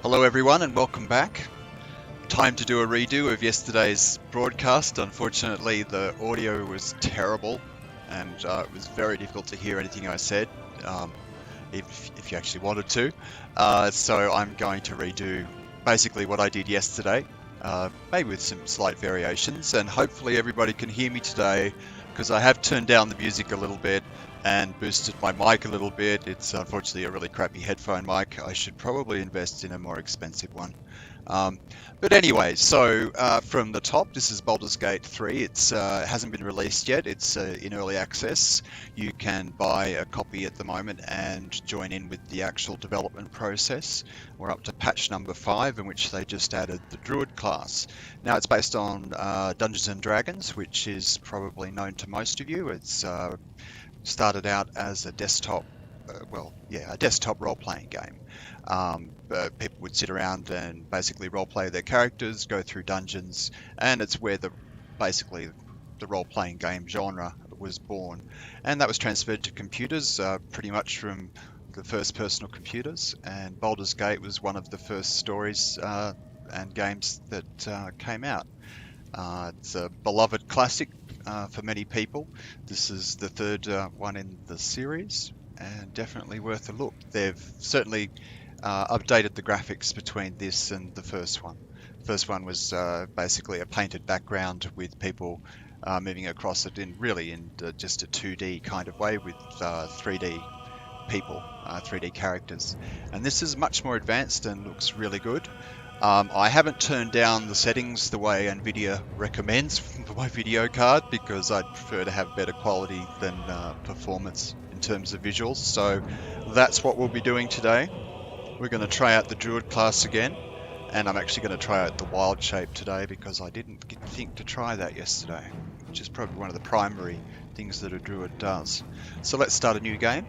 Hello everyone and welcome back. Time to do a redo of yesterday's broadcast. Unfortunately the audio was terrible and it was very difficult to hear anything I said, if you actually wanted to. So I'm going to redo basically what I did yesterday, maybe with some slight variations, and hopefully everybody can hear me today because I have turned down the music a little bit and boosted my mic a little bit. It's unfortunately a really crappy headphone mic. I should probably invest in a more expensive one. But anyway, so from the top, this is Baldur's Gate 3. It hasn't been released yet. It's in early access. You can buy a copy at the moment and join in with the actual development process. We're up to patch number 5, in which they just added the Druid class. Now it's based on Dungeons and Dragons, which is probably known to most of you. It's started out as a desktop, a desktop role-playing game. People would sit around and basically role-play their characters, go through dungeons, and it's where basically the role-playing game genre was born. And that was transferred to computers pretty much from the first personal computers, and Baldur's Gate was one of the first stories and games that came out. It's a beloved classic for many people. This is the third one in the series and definitely worth a look. They've certainly updated the graphics between this and the first one. The first one was basically a painted background with people moving across it in just a 2D kind of way with 3D people, 3D characters. And this is much more advanced and looks really good. I haven't turned down the settings the way NVIDIA recommends for my video card because I'd prefer to have better quality than performance in terms of visuals. So that's what we'll be doing today. We're going to try out the Druid class again, and I'm actually going to try out the Wild Shape today because I didn't think to try that yesterday, which is probably one of the primary things that a Druid does. So let's start a new game.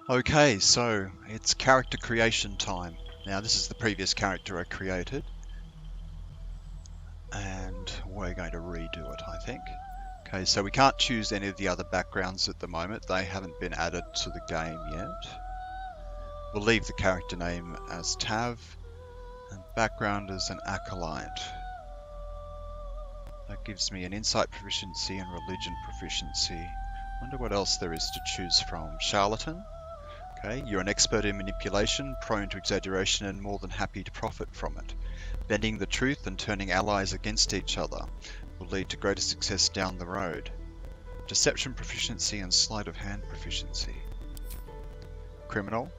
Okay, so it's character creation time. Now this is the previous character I created, and we're going to redo it, I think. Okay, so we can't choose any of the other backgrounds at the moment. They haven't been added to the game yet. We'll leave the character name as Tav, and background as an acolyte. That gives me an insight proficiency and religion proficiency. Wonder what else there is to choose from. Charlatan. Okay, you're an expert in manipulation, prone to exaggeration and more than happy to profit from it. Bending the truth and turning allies against each other will lead to greater success down the road. Deception proficiency and sleight of hand proficiency. criminal.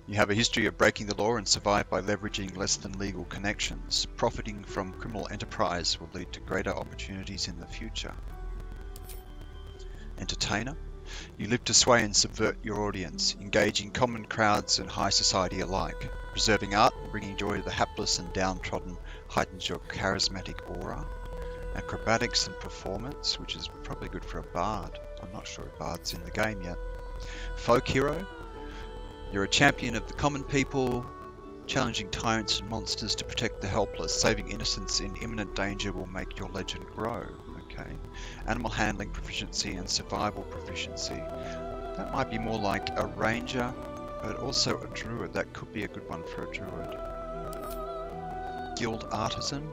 You have a history of breaking the law and survive by leveraging less than legal connections. Profiting from criminal enterprise will lead to greater opportunities in the future. Entertainer. You live to sway and subvert your audience, engaging common crowds and high society alike. Preserving art and bringing joy to the hapless and downtrodden heightens your charismatic aura. Acrobatics and performance, which is probably good for a bard. I'm not sure a bard's in the game yet. Folk hero. You're a champion of the common people, challenging tyrants and monsters to protect the helpless. Saving innocents in imminent danger will make your legend grow. Okay. Animal handling proficiency and survival proficiency. That might be more like a ranger, but also a druid. That could be a good one for a druid. Guild artisan.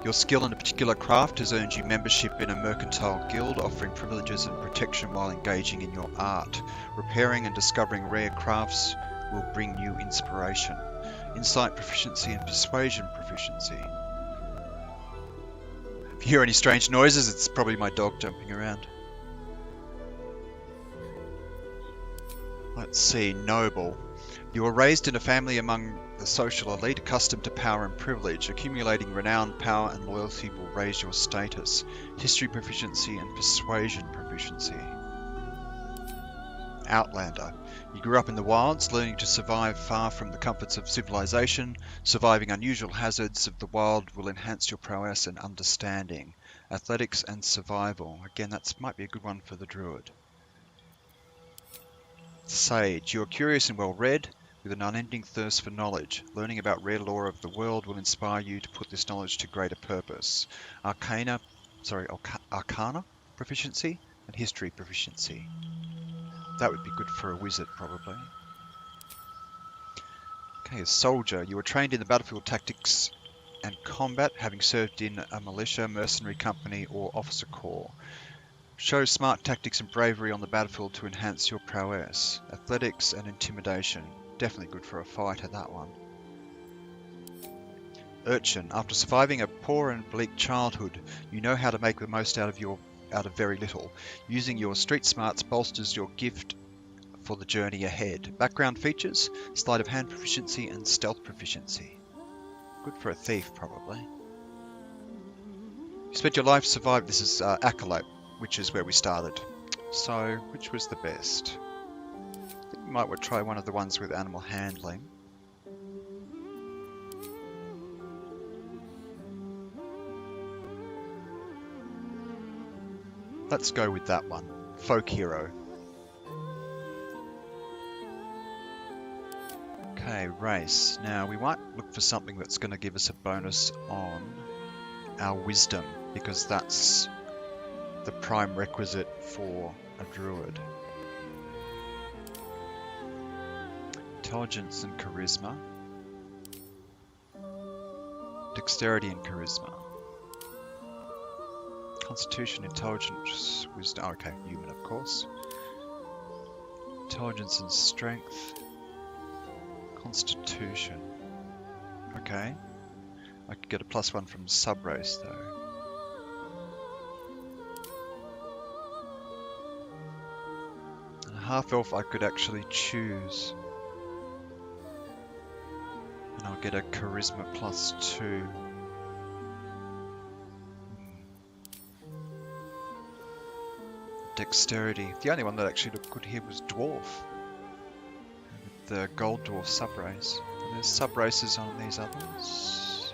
Your skill in a particular craft has earned you membership in a mercantile guild, offering privileges and protection while engaging in your art. Repairing and discovering rare crafts will bring you inspiration. Insight proficiency and persuasion proficiency. If you hear any strange noises, it's probably my dog jumping around. Let's see, noble. You were raised in a family among the social elite, accustomed to power and privilege. Accumulating renown, power and loyalty will raise your status. History proficiency and persuasion proficiency. Outlander. You grew up in the wilds, learning to survive far from the comforts of civilization. Surviving unusual hazards of the wild will enhance your prowess and understanding. Athletics and survival. Again, that might be a good one for the druid. Sage. You are curious and well-read, with an unending thirst for knowledge. Learning about rare lore of the world will inspire you to put this knowledge to greater purpose. Arcana proficiency and history proficiency. That would be good for a wizard, probably. Okay, a soldier. You were trained in the battlefield tactics and combat, having served in a militia, mercenary company, or officer corps. Show smart tactics and bravery on the battlefield to enhance your prowess. Athletics and intimidation. Definitely good for a fighter, that one. Urchin. After surviving a poor and bleak childhood, you know how to make the most out of very little. Using your street smarts bolsters your gift for the journey ahead. Background features, sleight of hand proficiency and stealth proficiency. Good for a thief, probably. You spent your life surviving. This is Acolyte, which is where we started. So, which was the best? I think we might try one of the ones with animal handling. Let's go with that one. Folk hero. Okay, race. Now we might look for something that's going to give us a bonus on our wisdom, because that's the prime requisite for a druid. Intelligence and charisma. Dexterity and charisma. Constitution, intelligence, wisdom. Oh, okay, human, of course. Intelligence and strength. Constitution. Okay. I could get a +1 from sub-race, though. And a half-elf I could actually choose. And I'll get a charisma +2. Dexterity. The only one that actually looked good here was dwarf. With the gold dwarf sub-race. Are there sub-races on these others?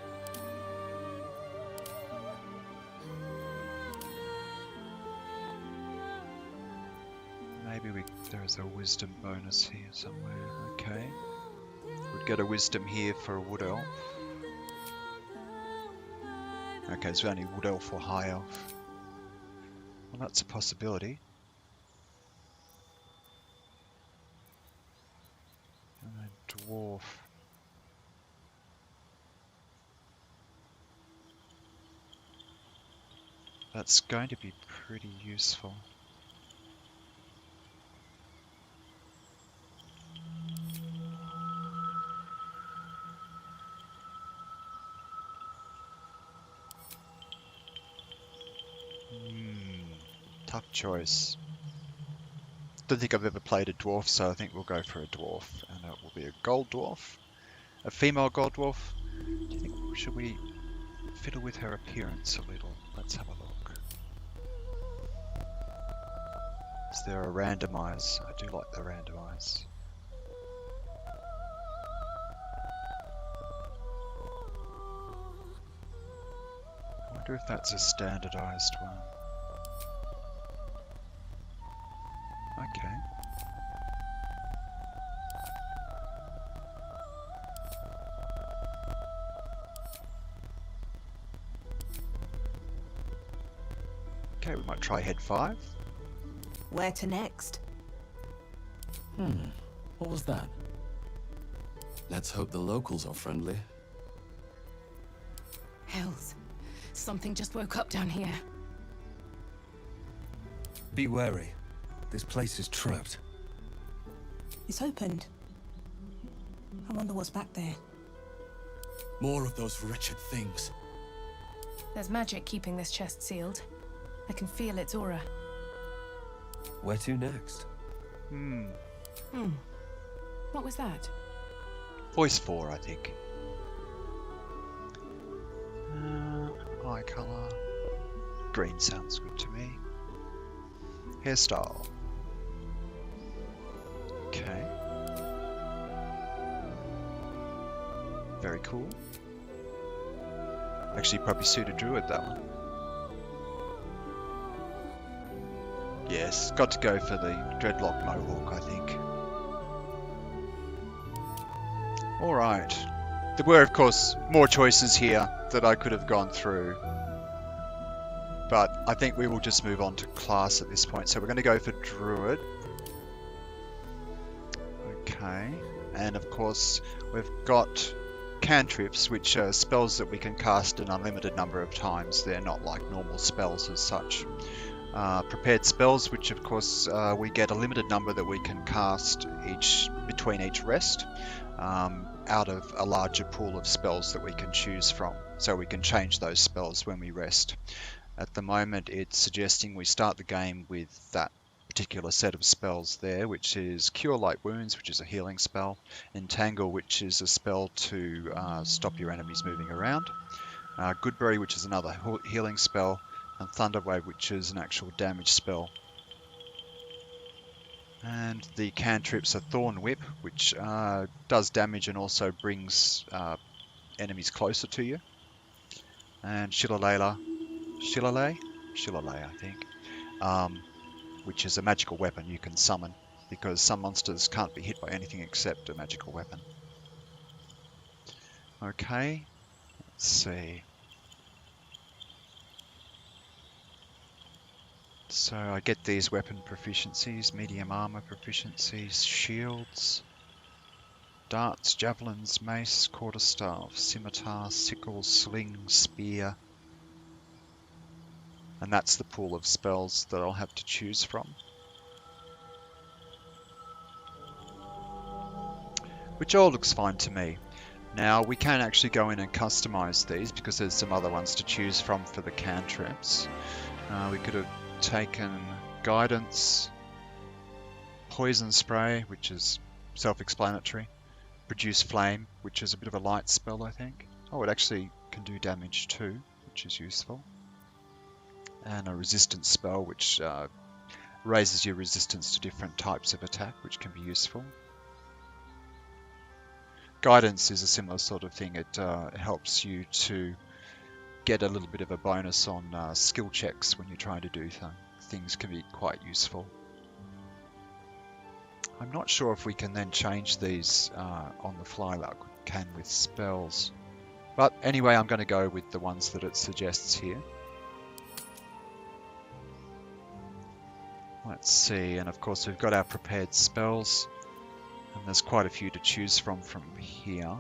Maybe there's a wisdom bonus here somewhere. Okay. We'd get a wisdom here for a wood elf. Okay, there's only wood elf or high elf. Well, that's a possibility. And a dwarf. That's going to be pretty useful. Tough choice. don't think I've ever played a dwarf, so I think we'll go for a dwarf, and it will be a gold dwarf, a female gold dwarf. Do you think, should we fiddle with her appearance a little? Let's have a look. Is there a randomize? I do like the randomize. I wonder if that's a standardized one. Okay. Okay, we might try head 5. Where to next? What was that? Let's hope the locals are friendly. Hells. Something just woke up down here. Be wary. This place is trapped. It's opened. I wonder what's back there. More of those wretched things. There's magic keeping this chest sealed. I can feel its aura. Where to next? What was that? Voice 4, I think. Eye colour. Green sounds good to me. Hairstyle. Okay. Very cool. Actually, probably suit a druid, that one. Yes, got to go for the dreadlock mohawk, I think. Alright. There were, of course, more choices here that I could have gone through. But I think we will just move on to class at this point. So we're going to go for druid. Okay. And of course, we've got cantrips, which are spells that we can cast an unlimited number of times. They're not like normal spells as such. Prepared spells, which of course we get a limited number that we can cast between each rest, out of a larger pool of spells that we can choose from. So we can change those spells when we rest. At the moment, it's suggesting we start the game with that particular set of spells there, which is Cure Light Wounds, which is a healing spell, Entangle, which is a spell to stop your enemies moving around, Goodberry, which is another healing spell, and Thunderwave, which is an actual damage spell. And the cantrips are Thorn Whip, which does damage and also brings enemies closer to you, and Shillelagh, I think, which is a magical weapon you can summon, because some monsters can't be hit by anything except a magical weapon. Okay, let's see. So I get these weapon proficiencies, medium armor proficiencies, shields, darts, javelins, mace, quarterstaff, scimitar, sickle, sling, spear. And that's the pool of spells that I'll have to choose from. Which all looks fine to me. Now we can actually go in and customize these because there's some other ones to choose from for the cantrips. We could have taken Guidance, Poison Spray, which is self-explanatory, Produce Flame, which is a bit of a light spell, I think. Oh, it actually can do damage too, which is useful. And a Resistance spell, which raises your resistance to different types of attack, which can be useful. Guidance is a similar sort of thing. It helps you to get a little bit of a bonus on skill checks when you're trying to do things. Can be quite useful. I'm not sure if we can then change these on the fly like we can with spells. But anyway, I'm going to go with the ones that it suggests here. Let's see, and of course we've got our prepared spells, and there's quite a few to choose from here.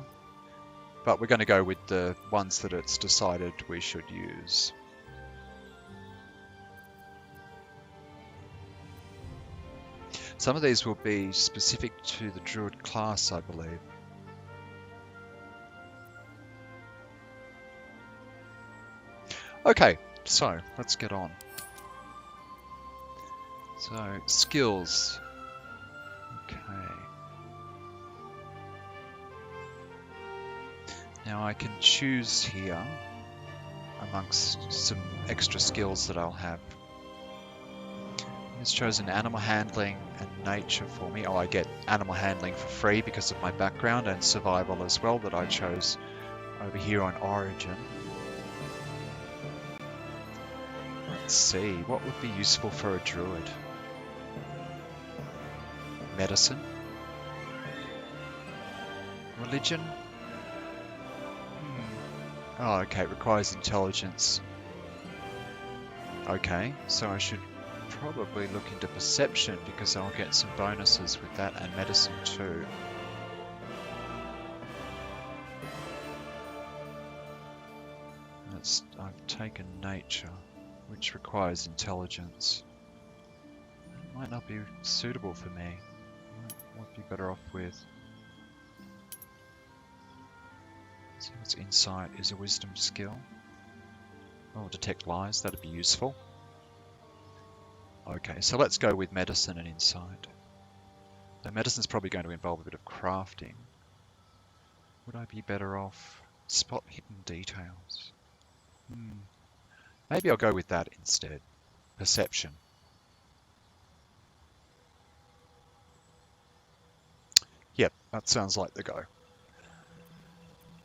But we're going to go with the ones that it's decided we should use. Some of these will be specific to the Druid class, I believe. Okay, so let's get on. So, skills. Now I can choose here amongst some extra skills that I'll have. It's chosen animal handling and nature for me. Oh, I get animal handling for free because of my background, and survival as well that I chose over here on Origin. Let's see, what would be useful for a druid? Medicine? Religion? Oh, okay, it requires intelligence. Okay, so I should probably look into perception because I'll get some bonuses with that, and medicine too. I've taken nature, which requires intelligence. It might not be suitable for me. Might be better off with... So what's insight is a wisdom skill. Oh, detect lies, that'd be useful. Okay, so let's go with medicine and insight. So medicine's probably going to involve a bit of crafting. Would I be better off spot hidden details? Maybe I'll go with that instead. Perception. Yep, that sounds like the go.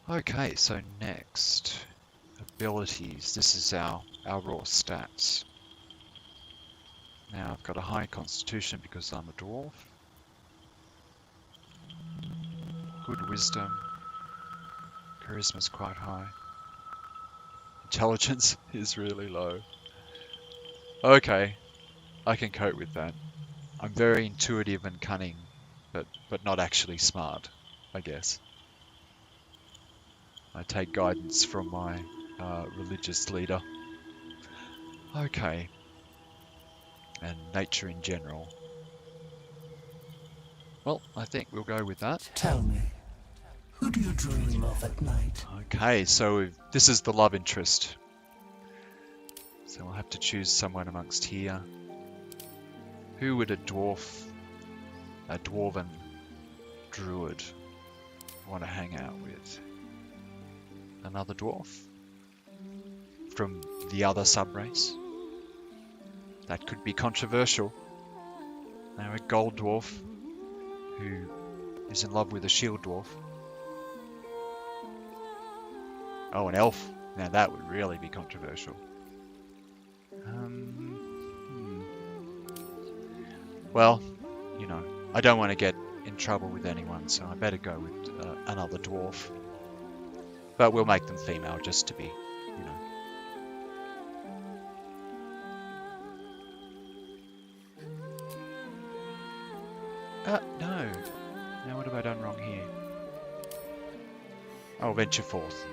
Okay, so next, abilities. This is our raw stats. Now I've got a high constitution because I'm a dwarf. Good wisdom. Charisma's quite high. Intelligence is really low. Okay, I can cope with that. I'm very intuitive and cunning, but not actually smart, I guess. I take guidance from my religious leader. Okay. And nature in general. Well, I think we'll go with that. Tell me, who do you dream of at night? Okay, so this is the love interest. So we'll have to choose someone amongst here. Who would a dwarven druid want to hang out with? Another dwarf? From the other subrace? That could be controversial. Now a gold dwarf who is in love with a shield dwarf. Oh, an elf. Now that would really be controversial. Well, you know, I don't want to get in trouble with anyone, so I better go with another dwarf. But we'll make them female just to be, you know. No. Now what have I done wrong here? Oh, venture forth.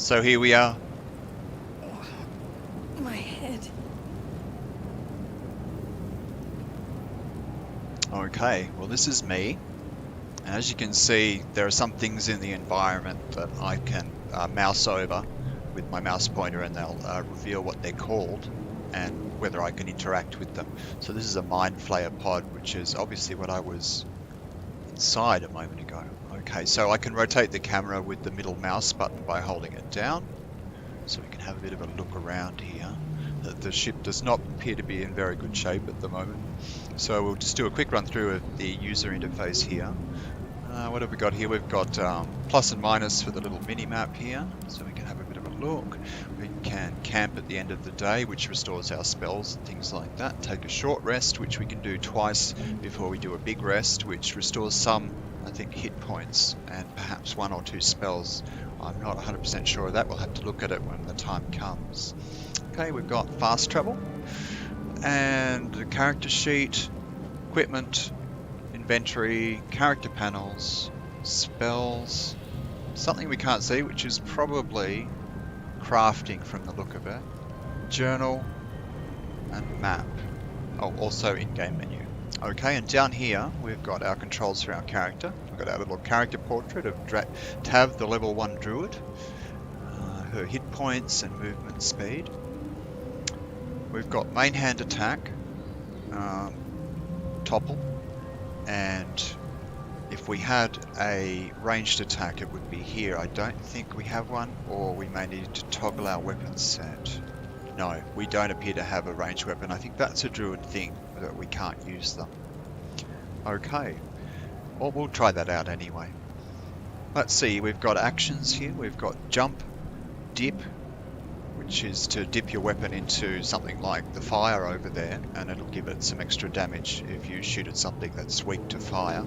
So here we are. My head. Okay, well this is me. And as you can see, there are some things in the environment that I can mouse over with my mouse pointer, and they'll reveal what they're called and whether I can interact with them. So this is a Mind Flayer pod, which is obviously what I was inside a moment ago. Okay, so I can rotate the camera with the middle mouse button by holding it down. So we can have a bit of a look around here. The ship does not appear to be in very good shape at the moment. So we'll just do a quick run through of the user interface here. What have we got here? We've got plus and minus for the little mini map here, so we can have a bit of a look. We can camp at the end of the day, which restores our spells and things like that. Take a short rest, which we can do twice before we do a big rest, which restores some, I think, hit points and perhaps 1 or 2 spells. I'm not 100% sure of that. We'll have to look at it when the time comes. Okay, we've got fast travel and the character sheet, equipment, inventory, character panels, spells, something we can't see, which is probably crafting from the look of it, journal, and map. Oh, also in-game menu. Okay, and down here we've got our controls for our character. We've got our little character portrait of Tav, the level 1 druid, her hit points and movement speed. We've got main hand attack, topple, and if we had a ranged attack it would be here. I don't think we have one, or we may need to toggle our weapon set. No, we don't appear to have a ranged weapon. I think that's a druid thing, that we can't use them. Okay, well we'll try that out anyway. Let's see, we've got actions here. We've got jump, dip, which is to dip your weapon into something like the fire over there, and it'll give it some extra damage if you shoot at something that's weak to fire.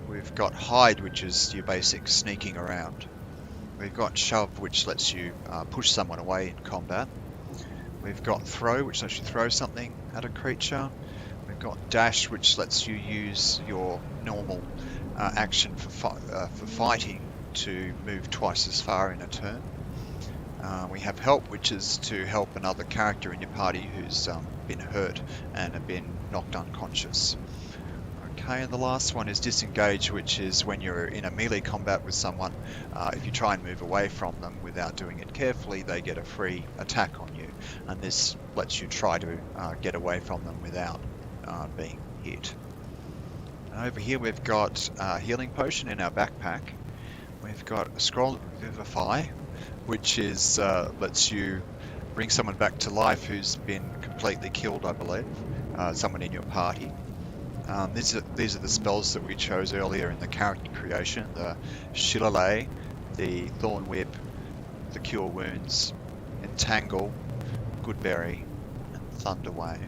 We've got hide, which is your basic sneaking around. We've got shove, which lets you push someone away in combat. We've got throw, which lets you throw something at a creature. We've got dash, which lets you use your normal action for fighting to move twice as far in a turn. We have help, which is to help another character in your party who's been hurt and have been knocked unconscious. Okay, and the last one is disengage, which is when you're in a melee combat with someone, if you try and move away from them without doing it carefully, they get a free attack on you, and this lets you try to get away from them without being hit. And over here we've got a healing potion in our backpack. We've got a scroll of Vivify, which is lets you bring someone back to life who's been completely killed, I believe, someone in your party. These are the spells that we chose earlier in the character creation: the Shillelagh, the Thorn Whip, the Cure Wounds, Entangle, Goodberry, and Thunder Wave.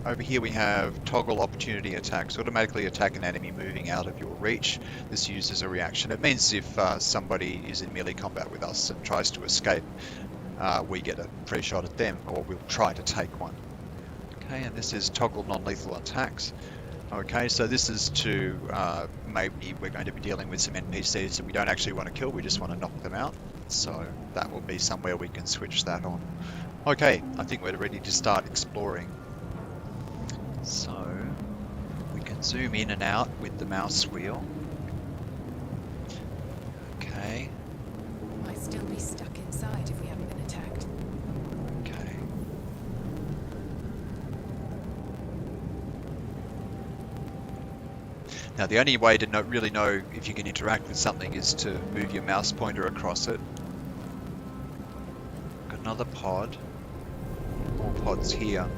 Over here we have toggle opportunity attacks. Automatically attack an enemy moving out of your reach. This uses a reaction. It means if somebody is in melee combat with us and tries to escape, we get a free shot at them, or we'll try to take one. Okay, and this is toggle non-lethal attacks. Okay, so this is to, maybe we're going to be dealing with some NPCs that we don't actually want to kill, we just want to knock them out. So that will be somewhere we can switch that on. Okay, I think we're ready to start exploring. So we can zoom in and out with the mouse wheel. Okay. Might still be stuck inside if we haven't been attacked. Okay. Now the only way to really know if you can interact with something is to move your mouse pointer across it. Got another pod. More pods here.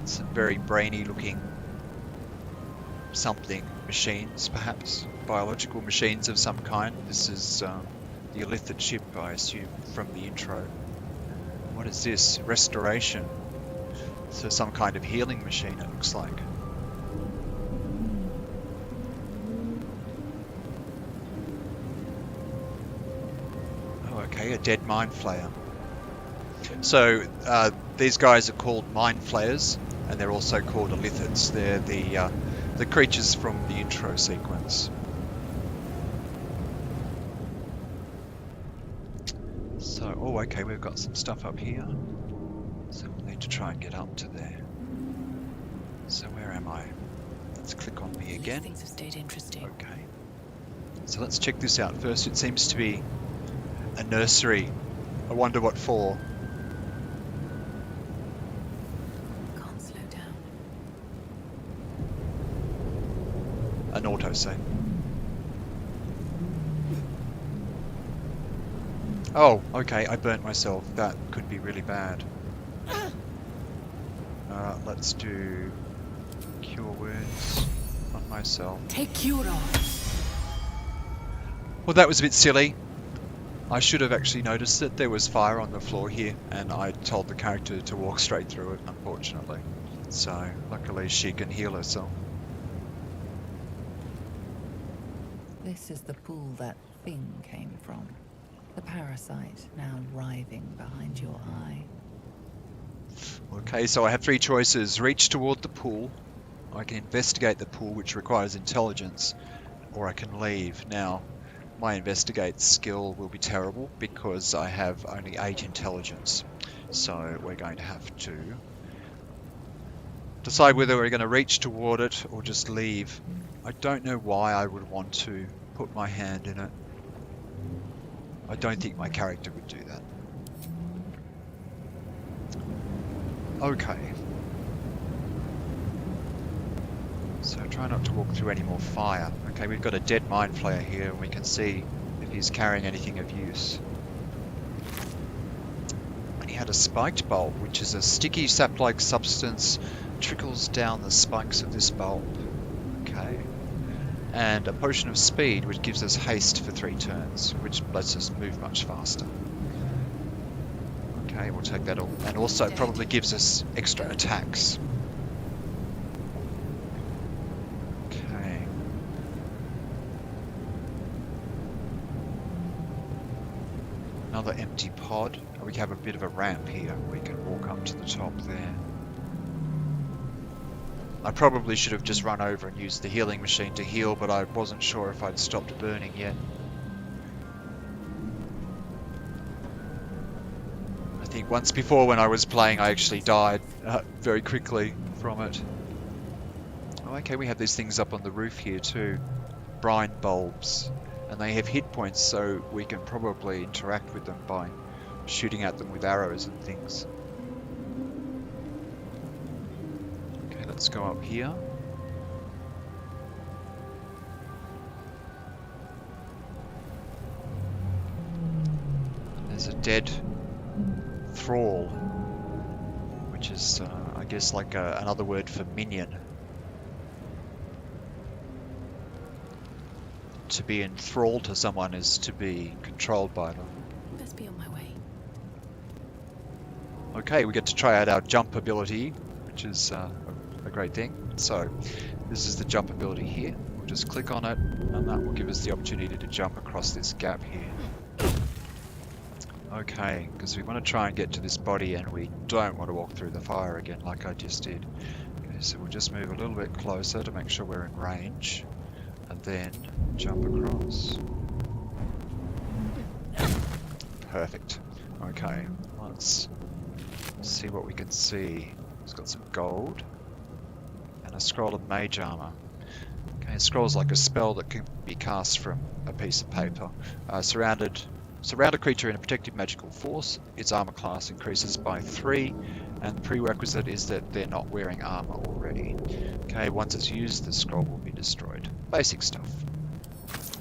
Some very brainy looking something, machines perhaps, biological machines of some kind. This is the Illithid ship, I assume, from the intro. What is this? Restoration. So some kind of healing machine, it looks like. Oh, okay, a dead mind flayer. So these guys are called mind flayers, and they're also called Illithids. They're the creatures from the intro sequence. So, oh, okay, we've got some stuff up here. So we'll need to try and get up to there. So where am I? Let's click on me again. Things have stayed interesting. Okay. So let's check this out first. It seems to be a nursery. I wonder what for. Can't slow down. An autosave. Oh, okay, I burnt myself. That could be really bad. Let's do cure wounds on myself. Take cure off. Well, that was a bit silly. I should have actually noticed that there was fire on the floor here, and I told the character to walk straight through it, unfortunately. So, luckily she can heal herself. This is the pool that thing came from. The parasite now writhing behind your eye. Okay, so I have three choices. Reach toward the pool. I can investigate the pool, which requires intelligence, or I can leave. Now, my investigate skill will be terrible because I have only 8 intelligence. So we're going to have to decide whether we're going to reach toward it or just leave. I don't know why I would want to put my hand in it. I don't think my character would do that. Okay. So try not to walk through any more fire. Okay, we've got a dead mind flayer here and we can see if he's carrying anything of use. And he had a spiked bulb, which is a sticky sap-like substance, trickles down the spikes of this bulb. Okay. And a potion of speed, which gives us haste for 3 turns, which lets us move much faster. Okay, we'll take that all. And also probably gives us extra attacks. Okay. Another empty pod. We have a bit of a ramp here. We can walk up to the top there. I probably should have just run over and used the healing machine to heal, but I wasn't sure if I'd stopped burning yet. I think once before when I was playing I actually died very quickly from it. Oh, okay, we have these things up on the roof here too. Brine bulbs. And they have hit points, so we can probably interact with them by shooting at them with arrows and things. Okay, let's go up here. There's a dead thrall, which is, I guess, like another word for minion. To be enthralled to someone is to be controlled by them. Best be on my way. Okay, we get to try out our jump ability, which is a great thing. So, this is the jump ability here. We'll just click on it, and that will give us the opportunity to jump across this gap here. Okay, because we want to try and get to this body, and we don't want to walk through the fire again like I just did. Okay, so we'll just move a little bit closer to make sure we're in range, and then jump across. Perfect. Okay, let's see what we can see. It's got some gold and a scroll of mage armor. Okay, a scroll is like a spell that can be cast from a piece of paper. Surround a creature in a protective magical force. Its armor class increases by 3, and the prerequisite is that they're not wearing armor already. Okay, once it's used, the scroll will be destroyed. Basic stuff.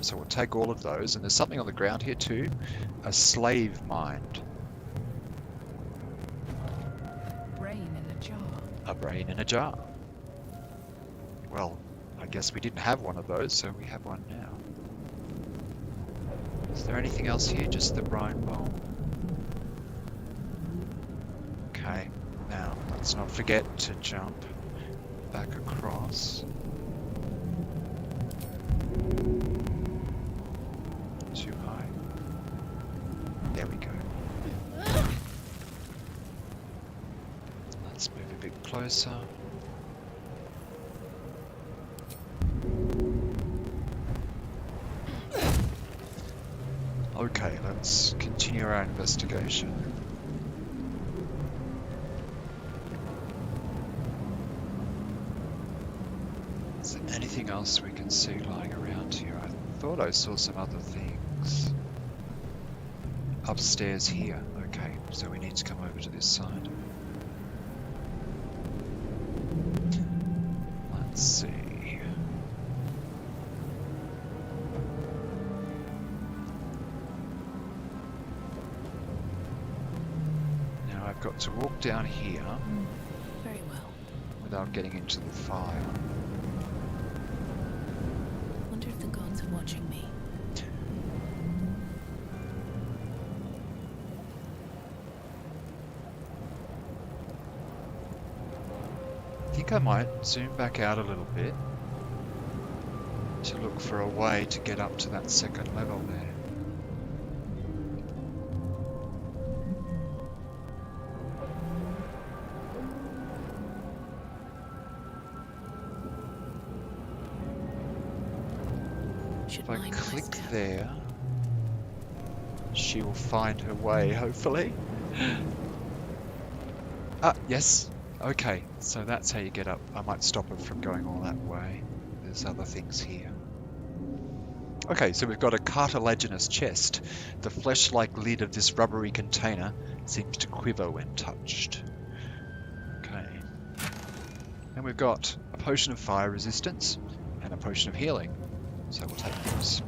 So we'll take all of those, and there's something on the ground here too. A slave mind. Brain in a jar. A brain in a jar. Well, I guess we didn't have one of those, so we have one now. Is there anything else here? Just the brine bowl. Okay, now let's not forget to jump back across. Too high. There we go. Let's move a bit closer. Okay, let's continue continue our investigation. Is there anything else we can see lying around here? I thought I saw some other things. Upstairs here. Okay, so we need to come over to this side. Let's see. Now I've got to walk down here Very well. without getting into the fire. Wonder if the gods are watching me. I think I might zoom back out a little bit to look for a way to get up to that second level there. Should If I mind my click step. there, she will find her way, hopefully. Ah, yes. Okay, so that's how you get up. I might stop her from going all that way. There's other things here. Okay, so we've got a cartilaginous chest. The flesh-like lid of this rubbery container seems to quiver when touched. Okay. And we've got a potion of fire resistance and a potion of healing. So we'll take those.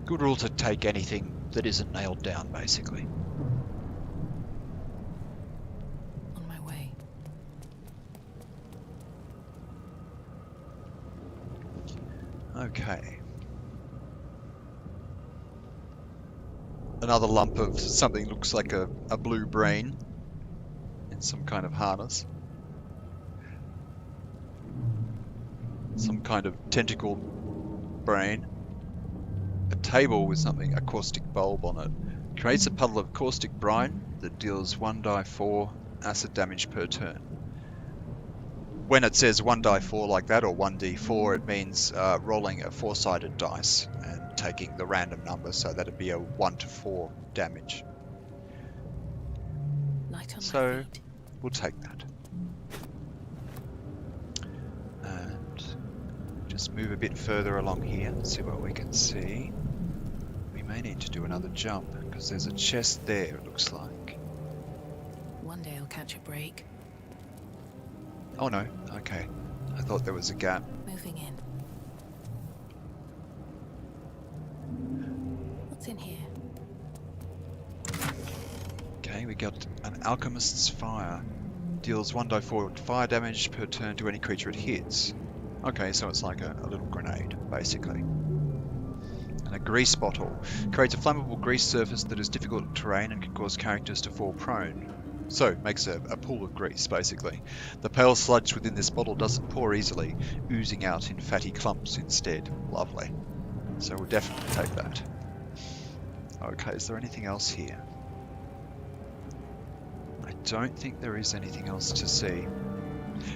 Good rule to take anything that isn't nailed down, basically. On my way. Okay. Another lump of something looks like a blue brain in some kind of harness. Some kind of tentacle brain. A table with something, a caustic bulb on it. Creates a puddle of caustic brine that deals 1d4 acid damage per turn. When it says 1d4 like that, or 1d4, it means rolling a 4-sided dice and taking the random number, so that'd be a 1 to 4 damage. Light on So my feet. we'll take that. And just move a bit further along here and see what we can see. We may need to do another jump because there's a chest there, it looks like. One day I'll catch a break. Oh no, okay. I thought there was a gap. Moving in. What's in here? Okay, we got an alchemist's fire. Deals 1d4 fire damage per turn to any creature it hits. Okay, so it's like a little grenade, basically. And a grease bottle. Creates a flammable grease surface that is difficult terrain and can cause characters to fall prone. So, makes a pool of grease, basically. The pale sludge within this bottle doesn't pour easily, oozing out in fatty clumps instead. Lovely. So we'll definitely take that. Okay, is there anything else here? I don't think there is anything else to see.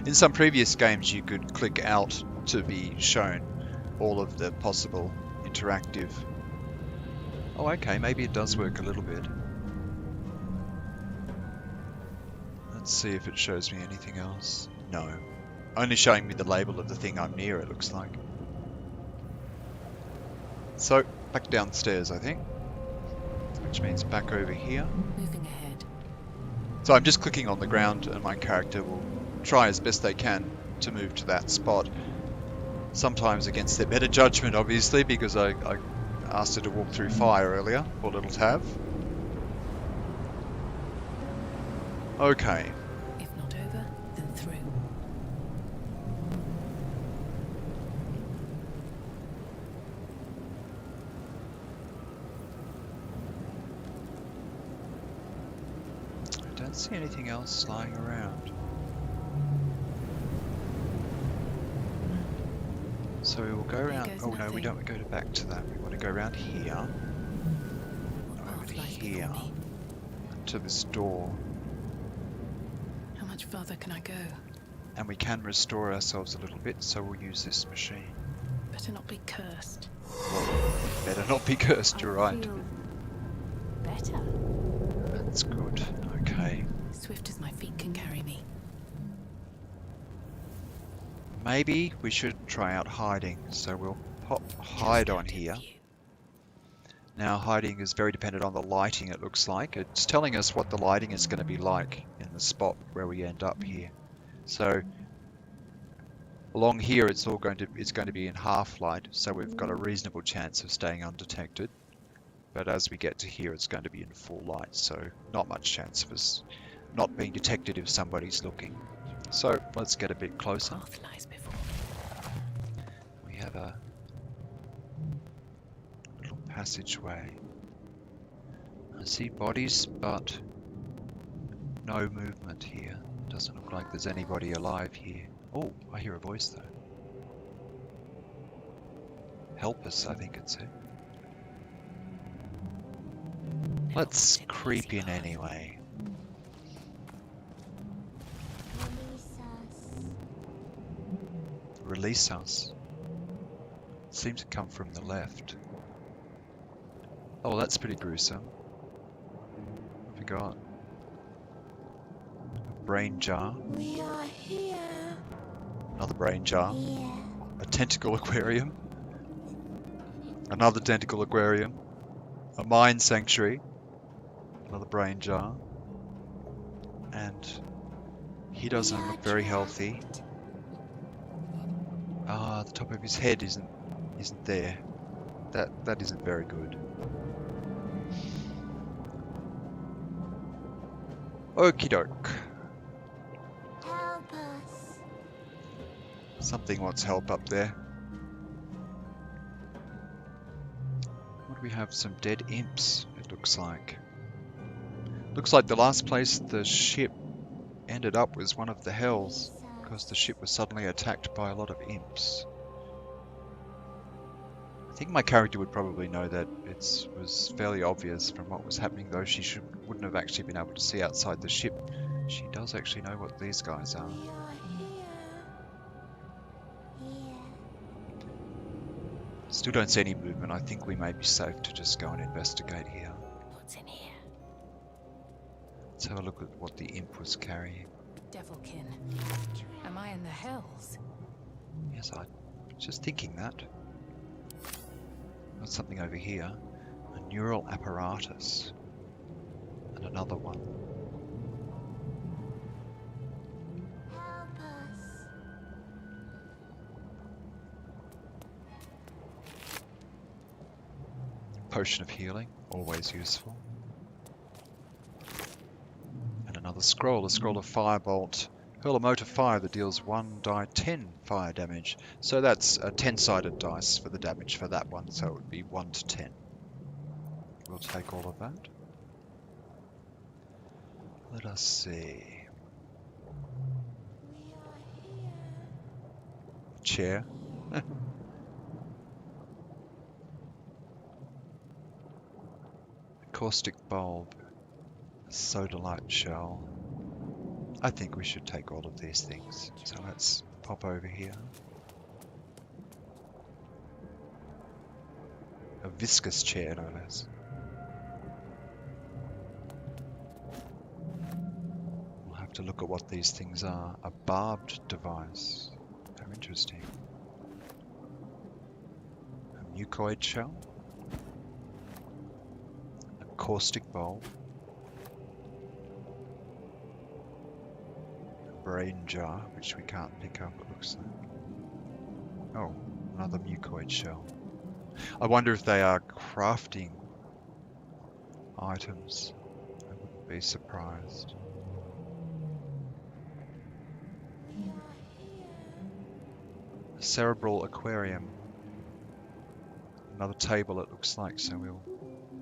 In some previous games you could click out to be shown all of the possible interactive... Oh okay, maybe it does work a little bit. Let's see if it shows me anything else. No. Only showing me the label of the thing I'm near, it looks like. So, back downstairs I think. Which means back over here. Moving ahead. So I'm just clicking on the ground and my character will try as best they can to move to that spot. Sometimes against their better judgment, obviously, because I asked her to walk through fire earlier, poor little Tav. Okay. If not over, then through. I don't see anything else lying around. So we will go around. goes Oh no, we nothing. don't go back to that. We want to go around here, What over path to lies here, before me? to this door, How much farther can I go? and we can restore ourselves a little bit. So we'll use this machine. Better not be cursed. Well, better not be cursed. You're I right. feel better. better. That's good. Okay. Swift as my feet can carry me. Maybe we should try out hiding. So we'll pop hide on here. Now hiding is very dependent on the lighting, it looks like. It's telling us what the lighting is going to be like in the spot where we end up here. So along here it's going to be in half light, so we've got a reasonable chance of staying undetected. But as we get to here it's going to be in full light, so not much chance of us not being detected if somebody's looking. So let's get a bit closer. Path lies before. We have a little passageway. I see bodies, but no movement here. Doesn't look like there's anybody alive here. Oh, I hear a voice though. Help us, I think it said. Let's creep in anyway. Release us. Seems to come from the left. Oh, that's pretty gruesome. What have we got? A brain jar. We are here. Another brain jar. Here. A tentacle aquarium. Another tentacle aquarium. A mine sanctuary. Another brain jar. And he doesn't look very healthy. Ah, the top of his head isn't there. That isn't very good. Okie doke. Help us. Something wants help up there. What do we have? Some dead imps, it looks like. Looks like the last place the ship ended up was one of the hells, because the ship was suddenly attacked by a lot of imps. I think my character would probably know that. It was fairly obvious from what was happening, though she wouldn't have actually been able to see outside the ship. She does actually know what these guys are. We are here. Here. Still don't see any movement. I think we may be safe to just go and investigate here. What's in here? Let's have a look at what the imp was carrying. Devilkin. Am I in the hells? Yes, I was just thinking that. Got something over here. A neural apparatus. And another one. Help us. Potion of healing, always useful. And another scroll, a scroll of firebolt. Hurl a mote of fire that deals 1 die 10 fire damage. So that's a 10-sided dice for the damage for that one, so it would be 1 to 10. We'll take all of that. Let us see. We are here. Chair. Caustic bulb. A soda light shell. I think we should take all of these things. So let's pop over here. A viscous chair, no less. We'll have to look at what these things are. A barbed device. How interesting. A mucoid shell. A caustic bulb. Brain jar, which we can't pick up, it looks like. Oh, another mucoid shell. I wonder if they are crafting items. I wouldn't be surprised. A cerebral aquarium. Another table, it looks like, so we'll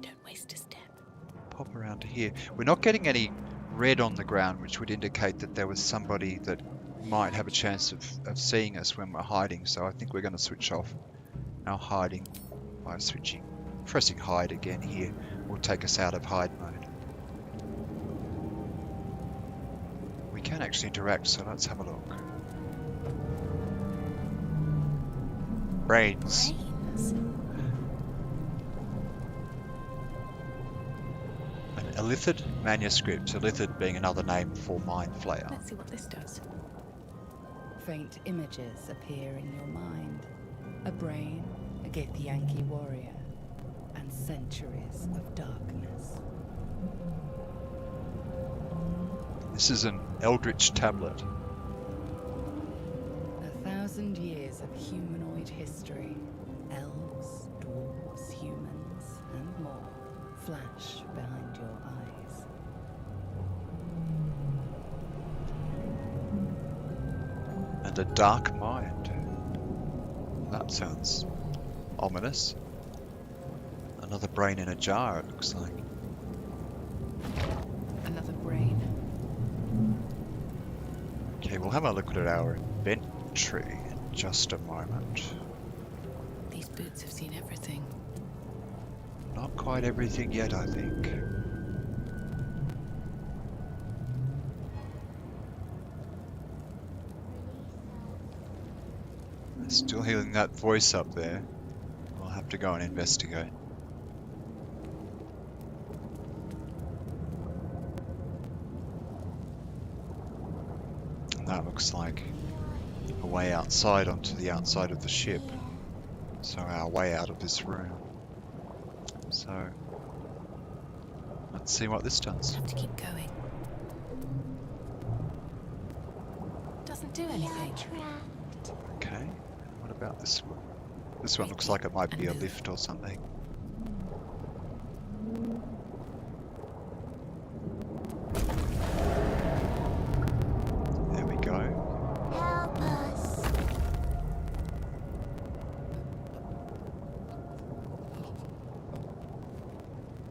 Don't waste a step. pop around to here. We're not getting any red on the ground, which would indicate that there was somebody that might have a chance of seeing us when we're hiding, so I think we're going to switch off our hiding by pressing hide again here will take us out of hide mode. We can actually interact, so let's have a look. Brains. Brains. Illithid manuscript, Illithid being another name for Mind Flayer. Let's see what this does. Faint images appear in your mind. A brain, a Githyanki warrior, and centuries of darkness. This is an Eldritch tablet. 1,000 years of humanoid history. Elves, dwarves, humans, and more flash behind your eyes. And a dark mind. That sounds ominous. Another brain in a jar, it looks like. Another brain. Okay, we'll have a look at our inventory in just a moment. These boots have seen everything. Not quite everything yet, I think. Still hearing that voice up there. I'll have to go and investigate. And that looks like a way outside onto the outside of the ship. So our way out of this room. So let's see what this does. Have to keep going. Doesn't do anything. Okay, what about this one? This one looks like it might be a lift or something. There we go. Help us.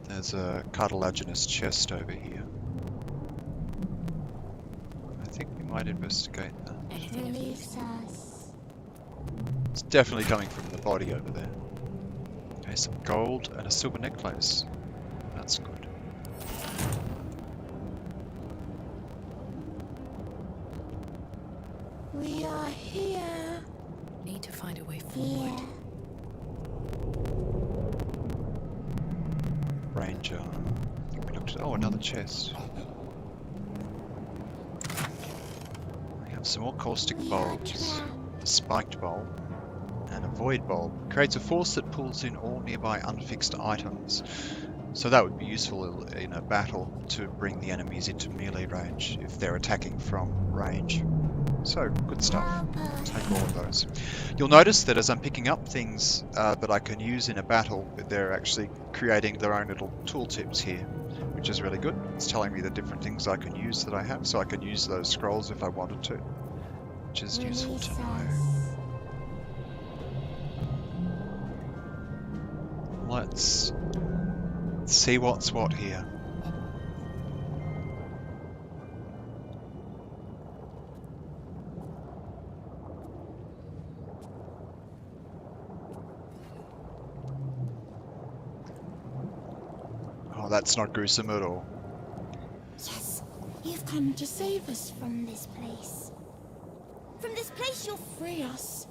There's a cartilaginous chest over here. I think we might investigate that. Anything of use. Release us. It's definitely coming from the body over there. Okay, some gold and a silver necklace. That's good. We are here. Need to find a way forward. Here. Ranger. I think we looked at. Oh, another chest. We have some more caustic bulbs, a spiked bulb, and a void bulb. Creates a force that pulls in all nearby unfixed items. So that would be useful in a battle to bring the enemies into melee range if they're attacking from range. So, good stuff. Take all of those. You'll notice that as I'm picking up things that I can use in a battle, they're actually creating their own little tooltips here, which is really good. It's telling me the different things I can use that I have, so I can use those scrolls if I wanted to, which is useful to know. Let's see what's what here. Oh, that's not gruesome at all. Yes, you've come to save us from this place. From this place you'll free us.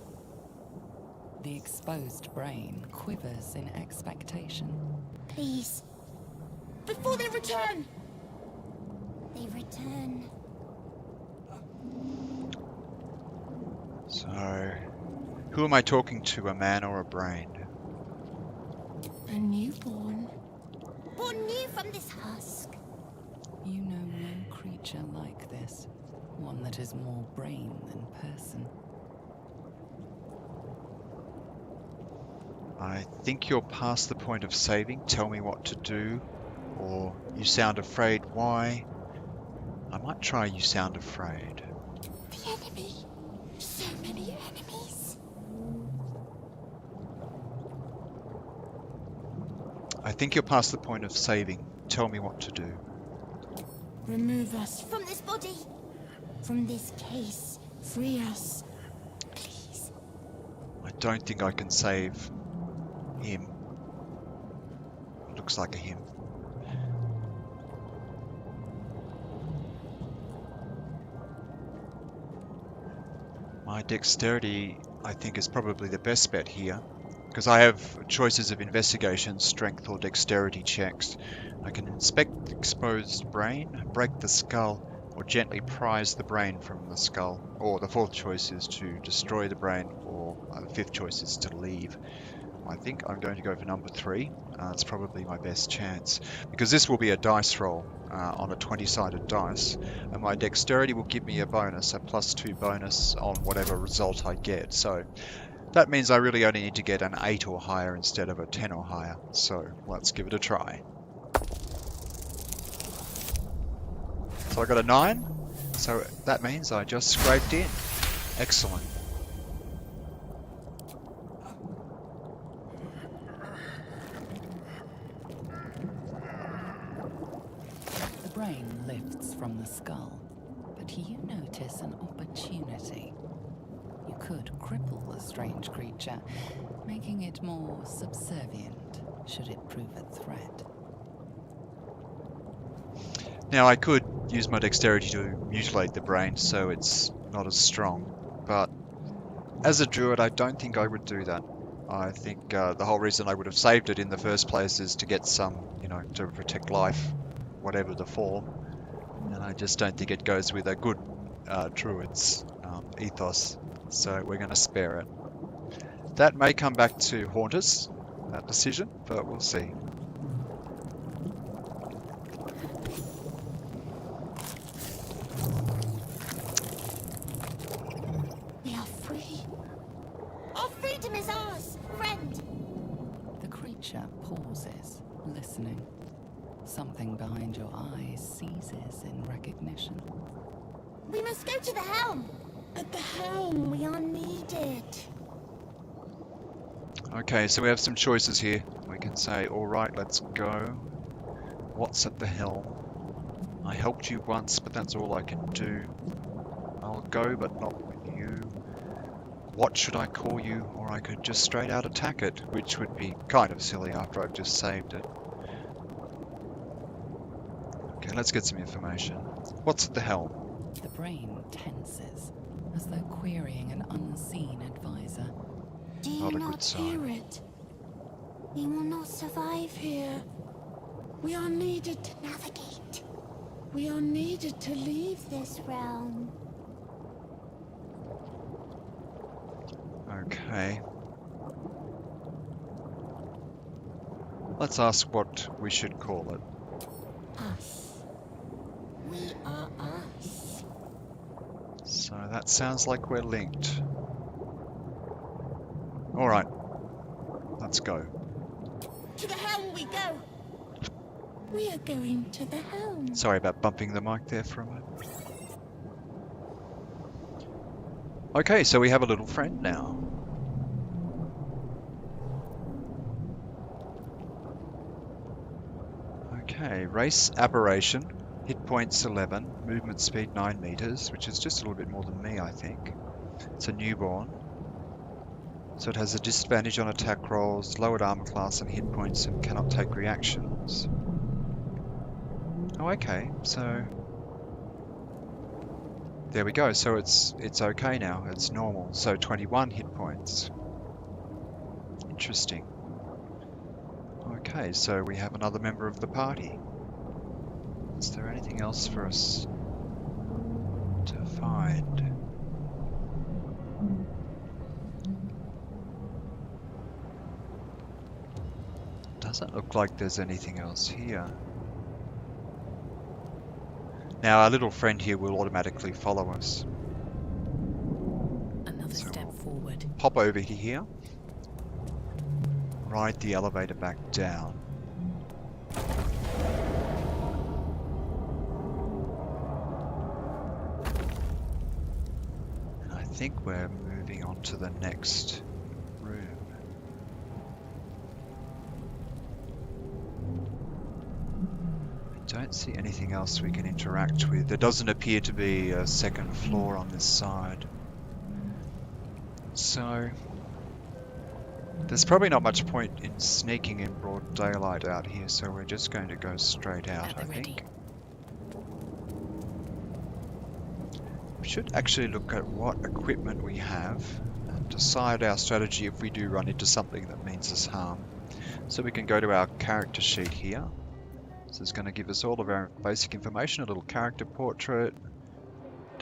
The exposed brain quivers in expectation. Please. Before they return. They return. So, who am I talking to, a man or a brain? A newborn. Born new from this husk. You know no creature like this. One that is more brain than person. I think you're past the point of saving. Tell me what to do. Or you sound afraid. Why? I might try you sound afraid. The enemy. So many enemies. I think you're past the point of saving. Tell me what to do. Remove us from this body. From this case. Free us. Please. I don't think I can save him. Looks like a him. My dexterity, I think, is probably the best bet here. because I have choices of investigation, strength, or dexterity checks. I can inspect the exposed brain, break the skull, or gently prise the brain from the skull. Or the fourth choice is to destroy the brain, or the fifth choice is to leave. I think I'm going to go for number 3. It's probably my best chance, because this will be a dice roll on a 20-sided dice, and my dexterity will give me a bonus, a +2 bonus on whatever result I get. So that means I really only need to get an 8 or higher instead of a 10 or higher. So let's give it a try. So I got a 9, so that means I just scraped in. Excellent. The brain lifts from the skull, but you notice an opportunity. You could cripple the strange creature, making it more subservient should it prove a threat. Now I could use my dexterity to mutilate the brain so it's not as strong, but as a druid I don't think I would do that. I think the whole reason I would have saved it in the first place is to get some, to protect life, whatever the form, and I just don't think it goes with a good druid's ethos, so we're going to spare it. That may come back to haunt us, that decision, but we'll see. We are free. Our freedom is ours, friend. The creature pauses, listening. Something behind your eyes seizes in recognition. We must go to the helm. At the helm, we are needed. Okay, so we have some choices here. We can say, alright, let's go. What's at the helm? I helped you once, but that's all I can do. I'll go, but not with you. What should I call you? Or I could just straight out attack it, which would be kind of silly after I've just saved it. Okay, let's get some information. What's at the helm? The brain tenses, as though querying an unseen advisor. Do you Not a good not sign. hear it? We will not survive here. We are needed to navigate. We are needed to leave this realm. Okay. Let's ask what we should call it. Us. We are us. So that sounds like we're linked. Alright. Let's go. To the helm we go. We are going to the helm. Sorry about bumping the mic there for a moment. Okay, so we have a little friend now. Okay, race aberration, hit points 11, movement speed 9 meters, which is just a little bit more than me, I think. It's a newborn. So it has a disadvantage on attack rolls, lowered armor class and hit points, and cannot take reactions. Oh, okay, so there we go. So it's okay now. It's normal. So 21 hit points. Interesting. Okay, so we have another member of the party. Is there anything else for us to find? Doesn't look like there's anything else here. Now our little friend here will automatically follow us. Another So step forward. Pop over to here. Ride the elevator back down. And I think we're moving on to the next room. I don't see anything else we can interact with. There doesn't appear to be a second floor on this side. So there's probably not much point in sneaking in broad daylight out here, so we're just going to go straight out, At the I ready. think. We should actually look at what equipment we have and decide our strategy if we do run into something that means us harm. So we can go to our character sheet here. So it's going to give us all of our basic information, a little character portrait.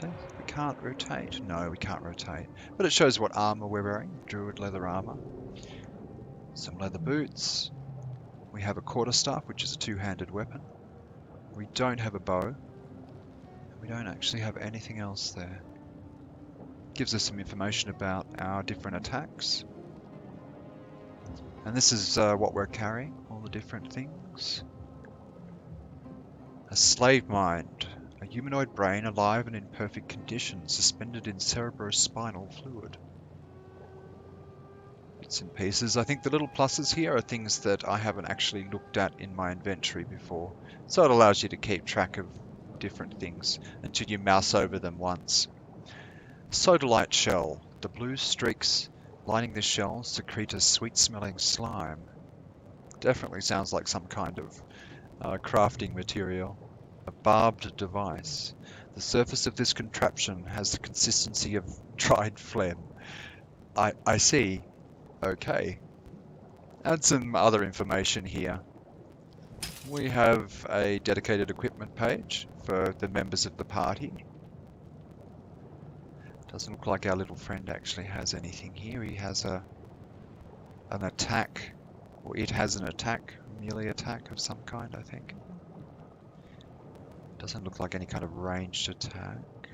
We can't rotate. No, we can't rotate. But it shows what armor we're wearing. Druid leather armor. Some leather boots. We have a quarterstaff, which is a two-handed weapon. We don't have a bow. We don't actually have anything else there. Gives us some information about our different attacks. And this is what we're carrying, all the different things. A slave mind. A humanoid brain alive and in perfect condition, suspended in cerebrospinal fluid. Bits and pieces. I think the little pluses here are things that I haven't actually looked at in my inventory before. So it allows you to keep track of different things until you mouse over them once. Sodalite shell. The blue streaks lining the shell secrete a sweet-smelling slime. Definitely sounds like some kind of crafting material. A barbed device. The surface of this contraption has the consistency of dried phlegm. I see. Okay. And some other information here. We have a dedicated equipment page for the members of the party. Doesn't look like our little friend actually has anything here. He has an attack, or it has an attack, melee attack of some kind, I think. Doesn't look like any kind of ranged attack.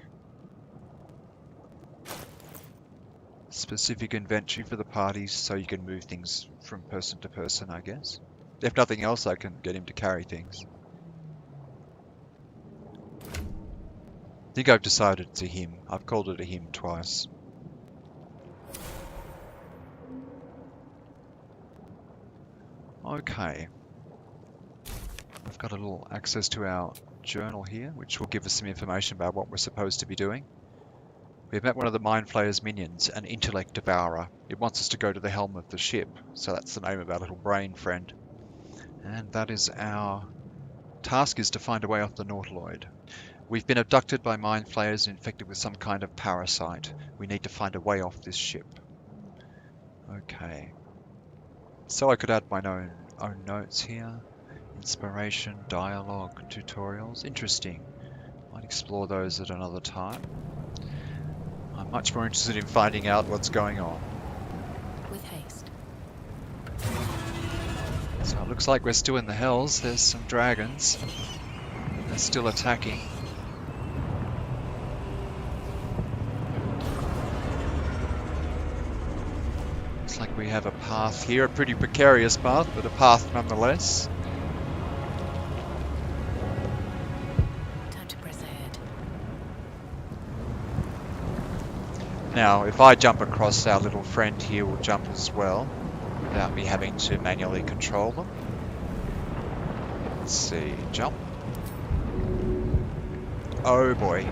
Specific inventory for the party so you can move things from person to person, I guess. If nothing else, I can get him to carry things. I think I've decided it's a him. I've called it a him twice. Okay. We've got a little access to our journal here, which will give us some information about what we're supposed to be doing. We've met one of the Mind Flayer's minions, an intellect devourer. It wants us to go to the helm of the ship, so that's the name of our little brain friend. And that is our task, is to find a way off the Nautiloid. We've been abducted by Mind Flayers infected with some kind of parasite. We need to find a way off this ship. Okay. So I could add my own notes here. Inspiration, dialogue, tutorials. Interesting. Might explore those at another time. I'm much more interested in finding out what's going on. With haste. So it looks like we're still in the Hells. There's some dragons. They're still attacking. Looks like we have a path here, a pretty precarious path, but a path nonetheless. Time to press ahead. Now, if I jump across, our little friend here will jump as well, without me having to manually control them. Let's see, jump. Oh boy.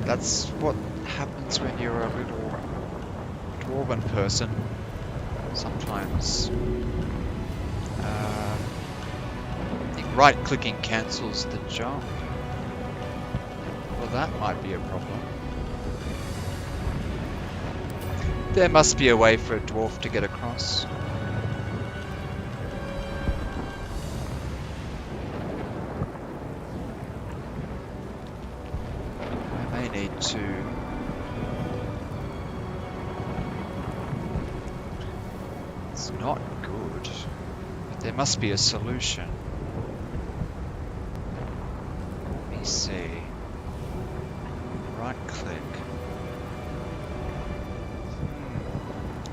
That's what happens when you're a little dwarven person. Sometimes right-clicking cancels the jump. Well, that might be a problem. There must be a way for a dwarf to get across. I may need to... It's not good, but there must be a solution. Let me see. Right click.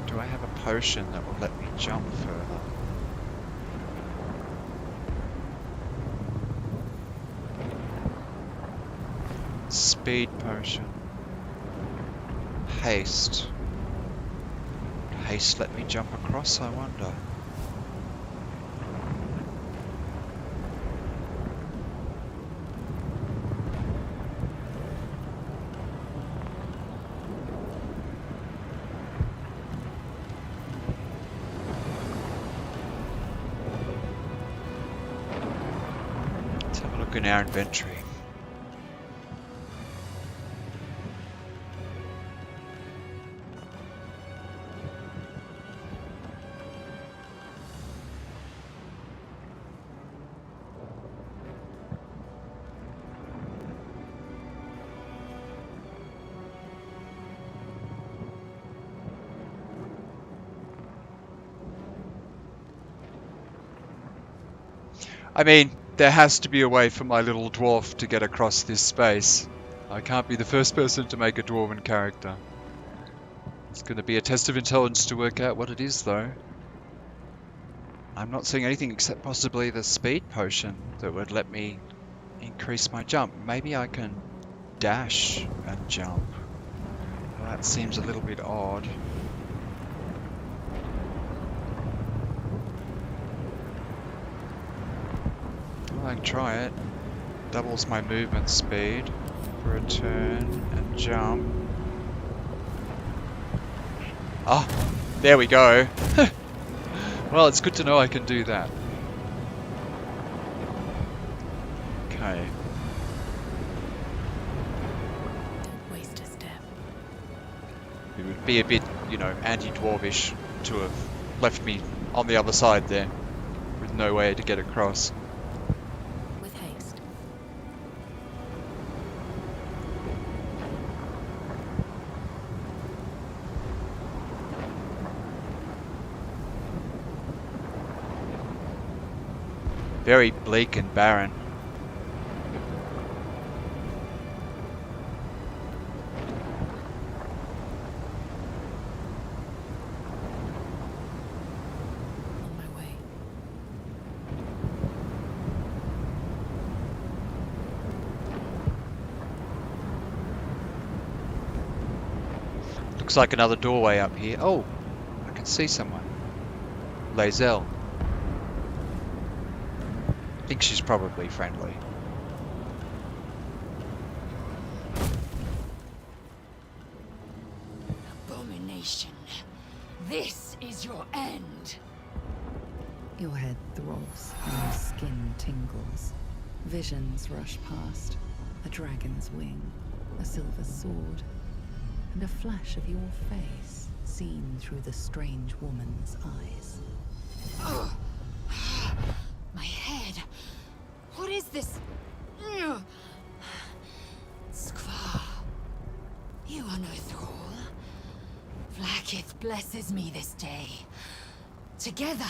Do I have a potion that will let me jump further? Speed potion. Haste. Would haste let me jump across, I wonder? Let's have a look in our inventory. I mean, there has to be a way for my little dwarf to get across this space. I can't be the first person to make a dwarven character. It's going to be a test of intelligence to work out what it is, though. I'm not seeing anything except possibly the speed potion that would let me increase my jump. Maybe I can dash and jump. Well, that seems a little bit odd. Well, I can try it. Doubles my movement speed for a turn and jump. Ah, there we go. Well, it's good to know I can do that. Okay. Don't waste a step. It would be a bit, you know, anti-dwarvish to have left me on the other side there with no way to get across. With haste. Very bleak and barren. On my way. Looks like another doorway up here. Oh, I can see someone. Lae'zel. I think she's probably friendly. Abomination. This is your end. Your head throbs and your skin tingles. Visions rush past. A dragon's wing, a silver sword, and a flash of your face seen through the strange woman's eyes. My head. What is this? Skvar. You are no thrall. Vlaakith blesses me this day. Together,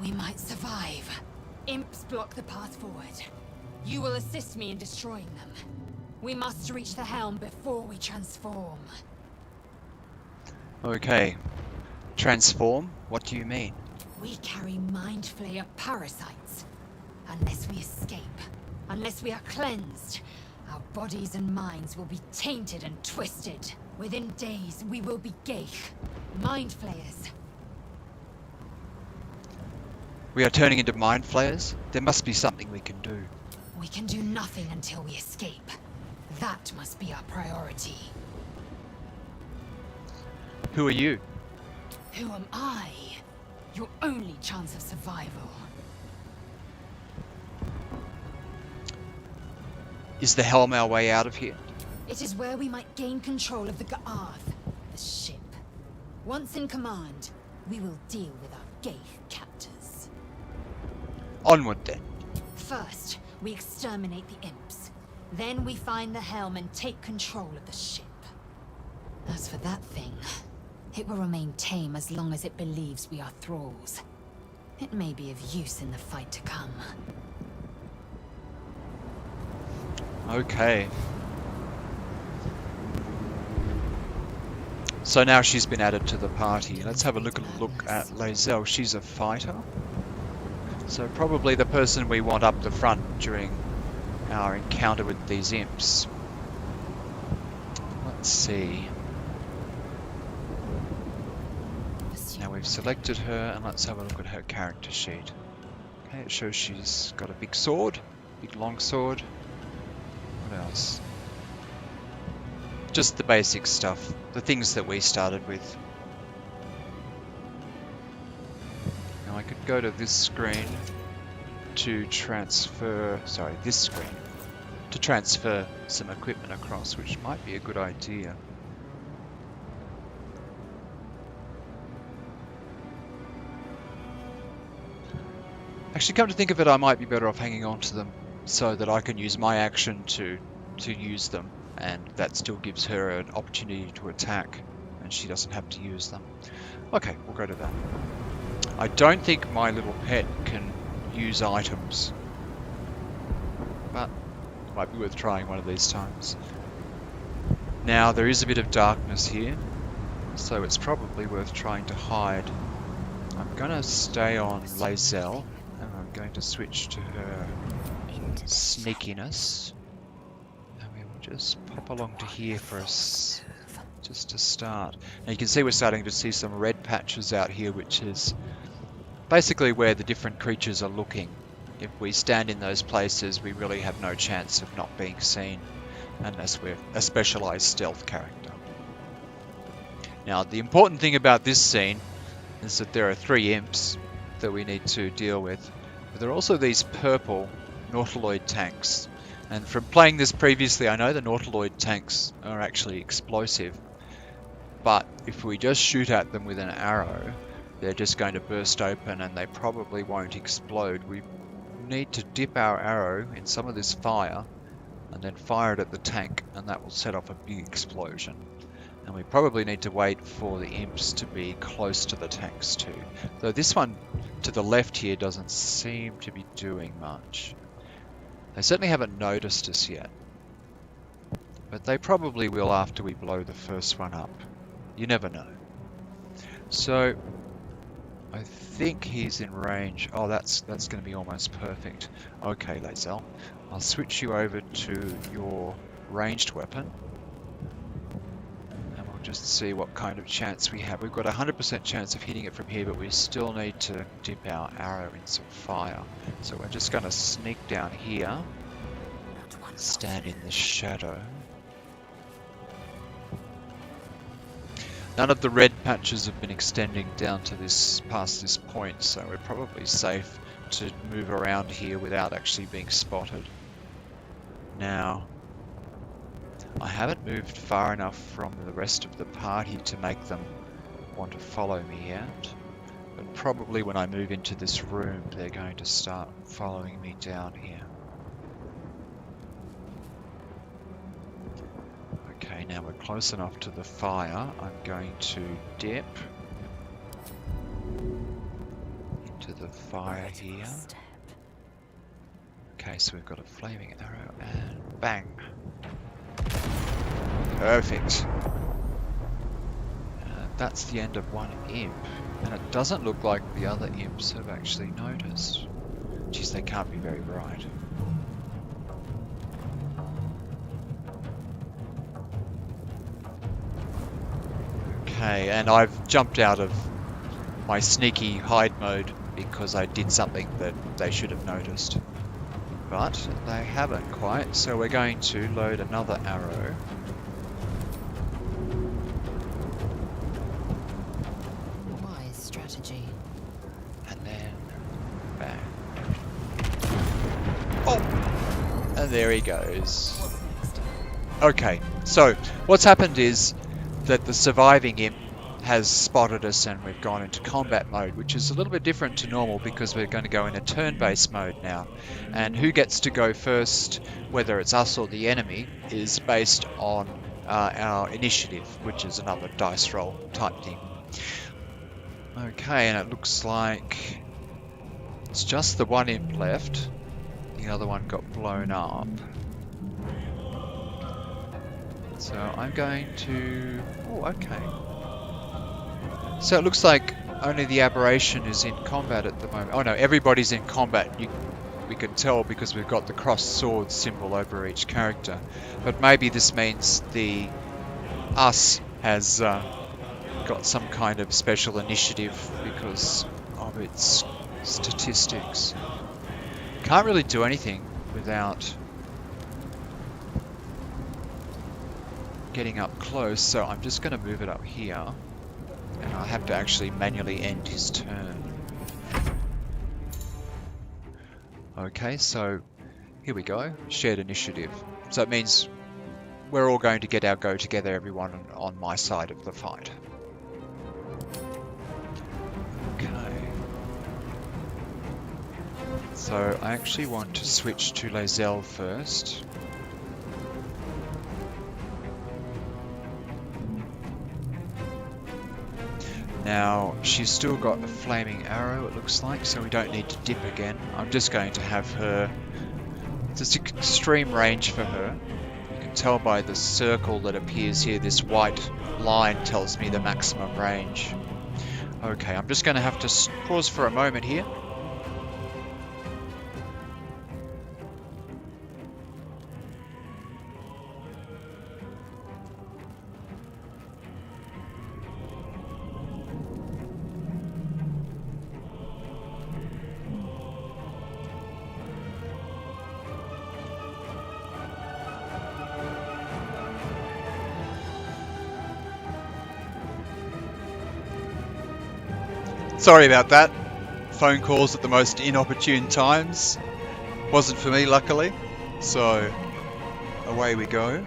we might survive. Imps block the path forward. You will assist me in destroying them. We must reach the helm before we transform. Okay. Transform? What do you mean? We carry Mind Flayer parasites. Unless we escape, unless we are cleansed, our bodies and minds will be tainted and twisted. Within days, we will be Geich, Mind Flayers. We are turning into mind flayers? There must be something we can do. We can do nothing until we escape. That must be our priority. Who are you? Who am I? Your only chance of survival. Is the helm our way out of here? It is where we might gain control of the Ga'arth, the ship. Once in command, we will deal with our Geich captors. Onward then. First, we exterminate the imps. Then we find the helm and take control of the ship. As for that thing, it will remain tame as long as it believes we are thralls. It may be of use in the fight to come. Okay. So now she's been added to the party. Let's have a look at Lae'zel. She's a fighter. So probably the person we want up the front during our encounter with these imps. Let's see. Now we've selected her, and let's have a look at her character sheet. Okay, it shows she's got a big sword, big long sword. What else? Just the basic stuff, the things that we started with. Now I could go to this screen to transfer, this screen, to transfer some equipment across, which might be a good idea. Actually, come to think of it, I might be better off hanging on to them so that I can use my action to use them, and that still gives her an opportunity to attack, and she doesn't have to use them. Okay, we'll go to that. I don't think my little pet can use items. But it might be worth trying one of these times. Now there is a bit of darkness here, so it's probably worth trying to hide. I'm going to stay on Lae'zel, and I'm going to switch to her sneakiness. And we will just pop along to here for us, just to start. Now you can see we're starting to see some red patches out here, which is basically where the different creatures are looking. If we stand in those places, we really have no chance of not being seen, unless we're a specialized stealth character. Now, the important thing about this scene is that there are 3 imps that we need to deal with. But there are also these purple Nautiloid tanks. And from playing this previously, I know the Nautiloid tanks are actually explosive. But if we just shoot at them with an arrow, they're just going to burst open and they probably won't explode. We need to dip our arrow in some of this fire and then fire it at the tank, and that will set off a big explosion. And we probably need to wait for the imps to be close to the tanks too. Though this one to the left here doesn't seem to be doing much. They certainly haven't noticed us yet. But they probably will after we blow the first one up. You never know. So I think he's in range. Oh, that's going to be almost perfect. Okay, Lae'zel. I'll switch you over to your ranged weapon. And we'll just see what kind of chance we have. We've got a 100% chance of hitting it from here, but we still need to dip our arrow in some fire. So we're just going to sneak down here. Stand in the shadow. None of the red patches have been extending down to past this point, so we're probably safe to move around here without actually being spotted. Now, I haven't moved far enough from the rest of the party to make them want to follow me yet, but probably when I move into this room, they're going to start following me down here. Okay, now we're close enough to the fire. I'm going to dip into the fire here. Okay, so we've got a flaming arrow and bang. Perfect. That's the end of one imp. And it doesn't look like the other imps have actually noticed. Geez, they can't be very bright. Okay, and I've jumped out of my sneaky hide mode because I did something that they should have noticed. But they haven't quite, so we're going to load another arrow. Wise strategy. And then bang. Oh! And there he goes. Okay, so what's happened is that the surviving imp has spotted us and we've gone into combat mode, which is a little bit different to normal because we're going to go in a turn-based mode now. And who gets to go first, whether it's us or the enemy, is based on our initiative, which is another dice roll type thing. Okay, and it looks like it's just the one imp left. The other one got blown up. So I'm going to... Oh, okay. So it looks like only the aberration is in combat at the moment. Oh no, everybody's in combat. We can tell because we've got the crossed sword symbol over each character. But maybe this means the us has got some kind of special initiative because of its statistics. Can't really do anything without getting up close, so I'm just going to move it up here. And I have to actually manually end his turn. Okay, so here we go. Shared initiative. So it means we're all going to get our go together, everyone on my side of the fight. Okay. So I actually want to switch to Lae'zel first. Now, she's still got a flaming arrow, it looks like, so we don't need to dip again. I'm just going to have her... It's extreme range for her. You can tell by the circle that appears here, this white line tells me the maximum range. Okay, I'm just going to have to pause for a moment here. Sorry about that. Phone calls at the most inopportune times. Wasn't for me, luckily. So, away we go.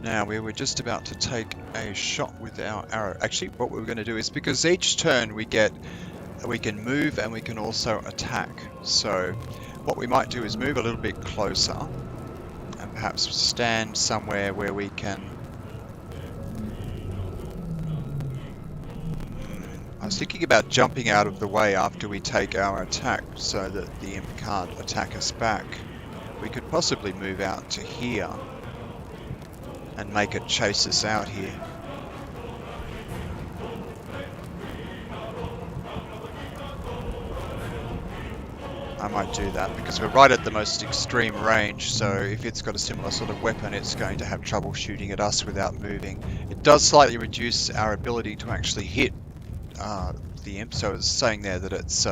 Now, we were just about to take a shot with our arrow. Actually, what we were going to do is, because each turn we can move and we can also attack. So, what we might do is move a little bit closer. And perhaps stand somewhere where we can... I was thinking about jumping out of the way after we take our attack so that the imp can't attack us back. We could possibly move out to here and make it chase us out here. I might do that because we're right at the most extreme range, so if it's got a similar sort of weapon, it's going to have trouble shooting at us without moving. It does slightly reduce our ability to actually hit the imp, so it's saying there that it's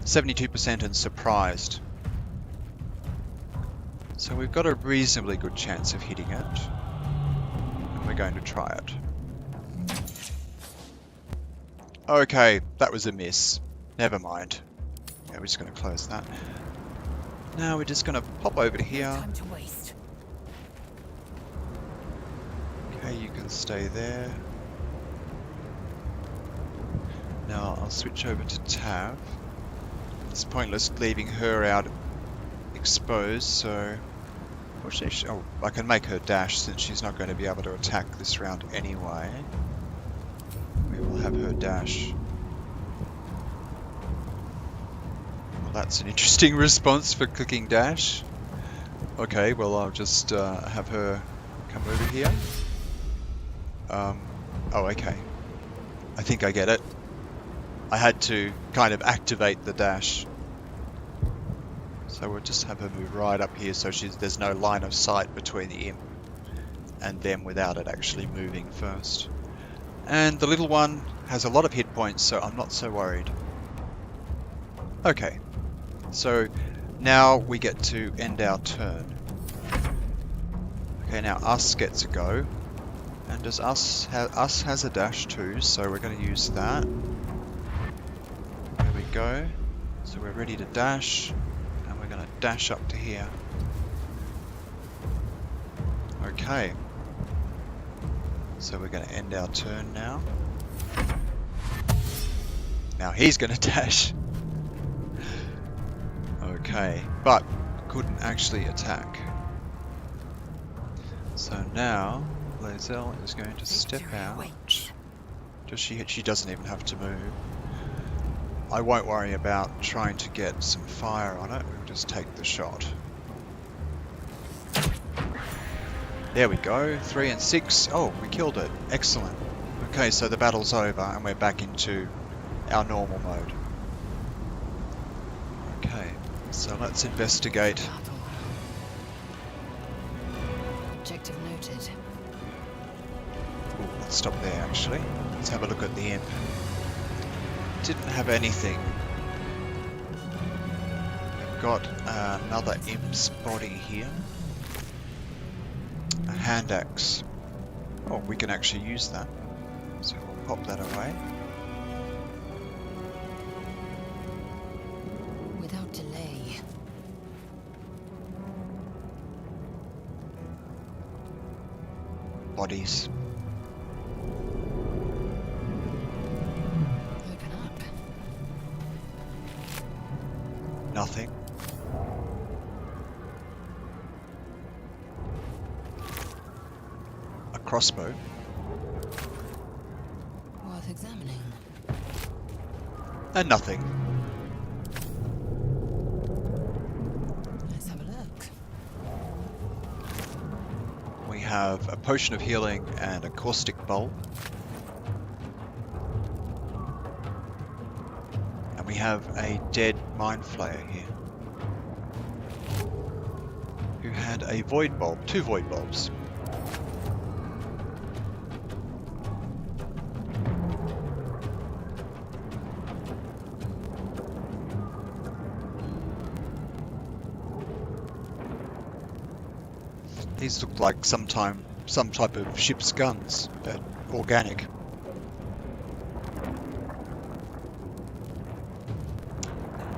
72% and surprised. So we've got a reasonably good chance of hitting it, and we're going to try it. Okay, that was a miss. Never mind. Yeah, we're just going to close that. Now we're just going to pop over to here. Time to waste. Okay, you can stay there. Now I'll switch over to Tav. It's pointless leaving her out exposed, so... Oh, I can make her dash since she's not going to be able to attack this round anyway. We will have her dash. That's an interesting response for clicking dash. Okay, well I'll just have her come over here. Oh, okay. I think I get it. I had to kind of activate the dash. So we'll just have her move right up here so there's no line of sight between the imp and them without it actually moving first. And the little one has a lot of hit points, so I'm not so worried. Okay. So now we get to end our turn. Okay, now us gets a go. And does us has a dash too, so we're going to use that. There we go. So we're ready to dash. And we're going to dash up to here. Okay. So we're going to end our turn now. Now he's going to dash. Okay, but couldn't actually attack. So now Lae'zel is going to step out. Does she hit? She doesn't even have to move. I won't worry about trying to get some fire on it. We'll just take the shot. There we go. 3 and 6. Oh, we killed it. Excellent. Okay, so the battle's over and we're back into our normal mode. Okay. So let's investigate. Objective noted. Ooh, let's stop there actually. Let's have a look at the imp. Didn't have anything. We've got another imp's body here. A hand axe. Oh, we can actually use that. So we'll pop that away. Without delay. Bodies. Open up. Nothing. crossbow. Worth examining. And nothing. Let's have a look. We have a potion of healing and a caustic bulb. And we have a dead mind flayer here, who had a void bulb, 2 void bulbs. These look like some type of ship's guns, but organic.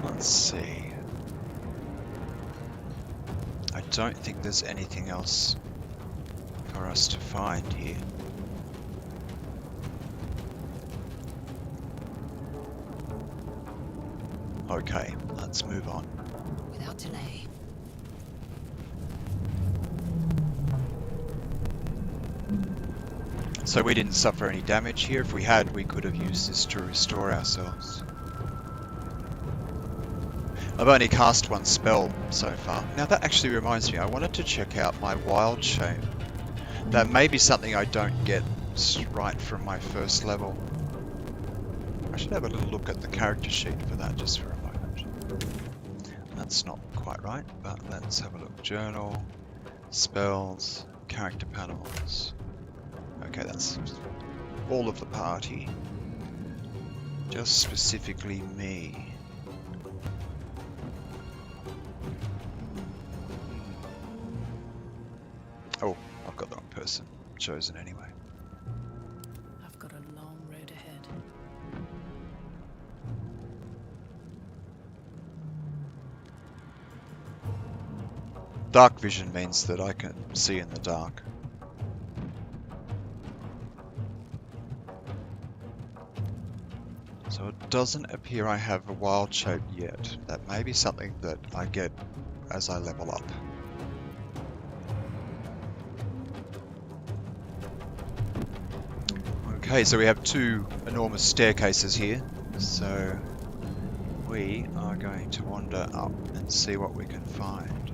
Let's see. I don't think there's anything else for us to find here. Okay, let's move on. Without delay. So we didn't suffer any damage here. If we had, we could have used this to restore ourselves. I've only cast 1 spell so far. Now that actually reminds me, I wanted to check out my wild shape. That may be something I don't get right from my first level. I should have a little look at the character sheet for that just for a moment. That's not quite right, but let's have a look. Journal, spells, character panels. Okay, that's all of the party. Just specifically me. Oh, I've got the wrong person chosen anyway. I've got a long road ahead. Dark vision means that I can see in the dark. So it doesn't appear I have a wild shape yet. That may be something that I get as I level up. Okay, so we have 2 enormous staircases here. So we are going to wander up and see what we can find.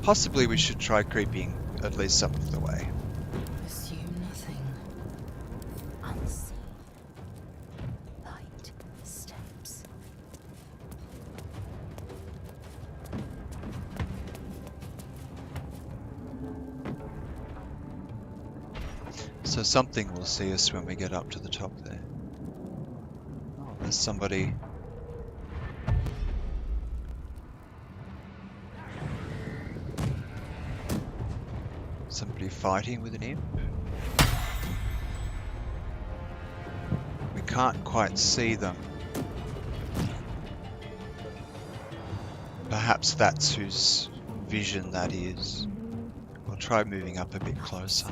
Possibly we should try creeping at least some of the way. Assume nothing. Unseen. Light steps. So something will see us when we get up to the top there. Oh, there's somebody. Somebody fighting with an imp. We can't quite see them. Perhaps that's whose vision that is. We'll try moving up a bit closer.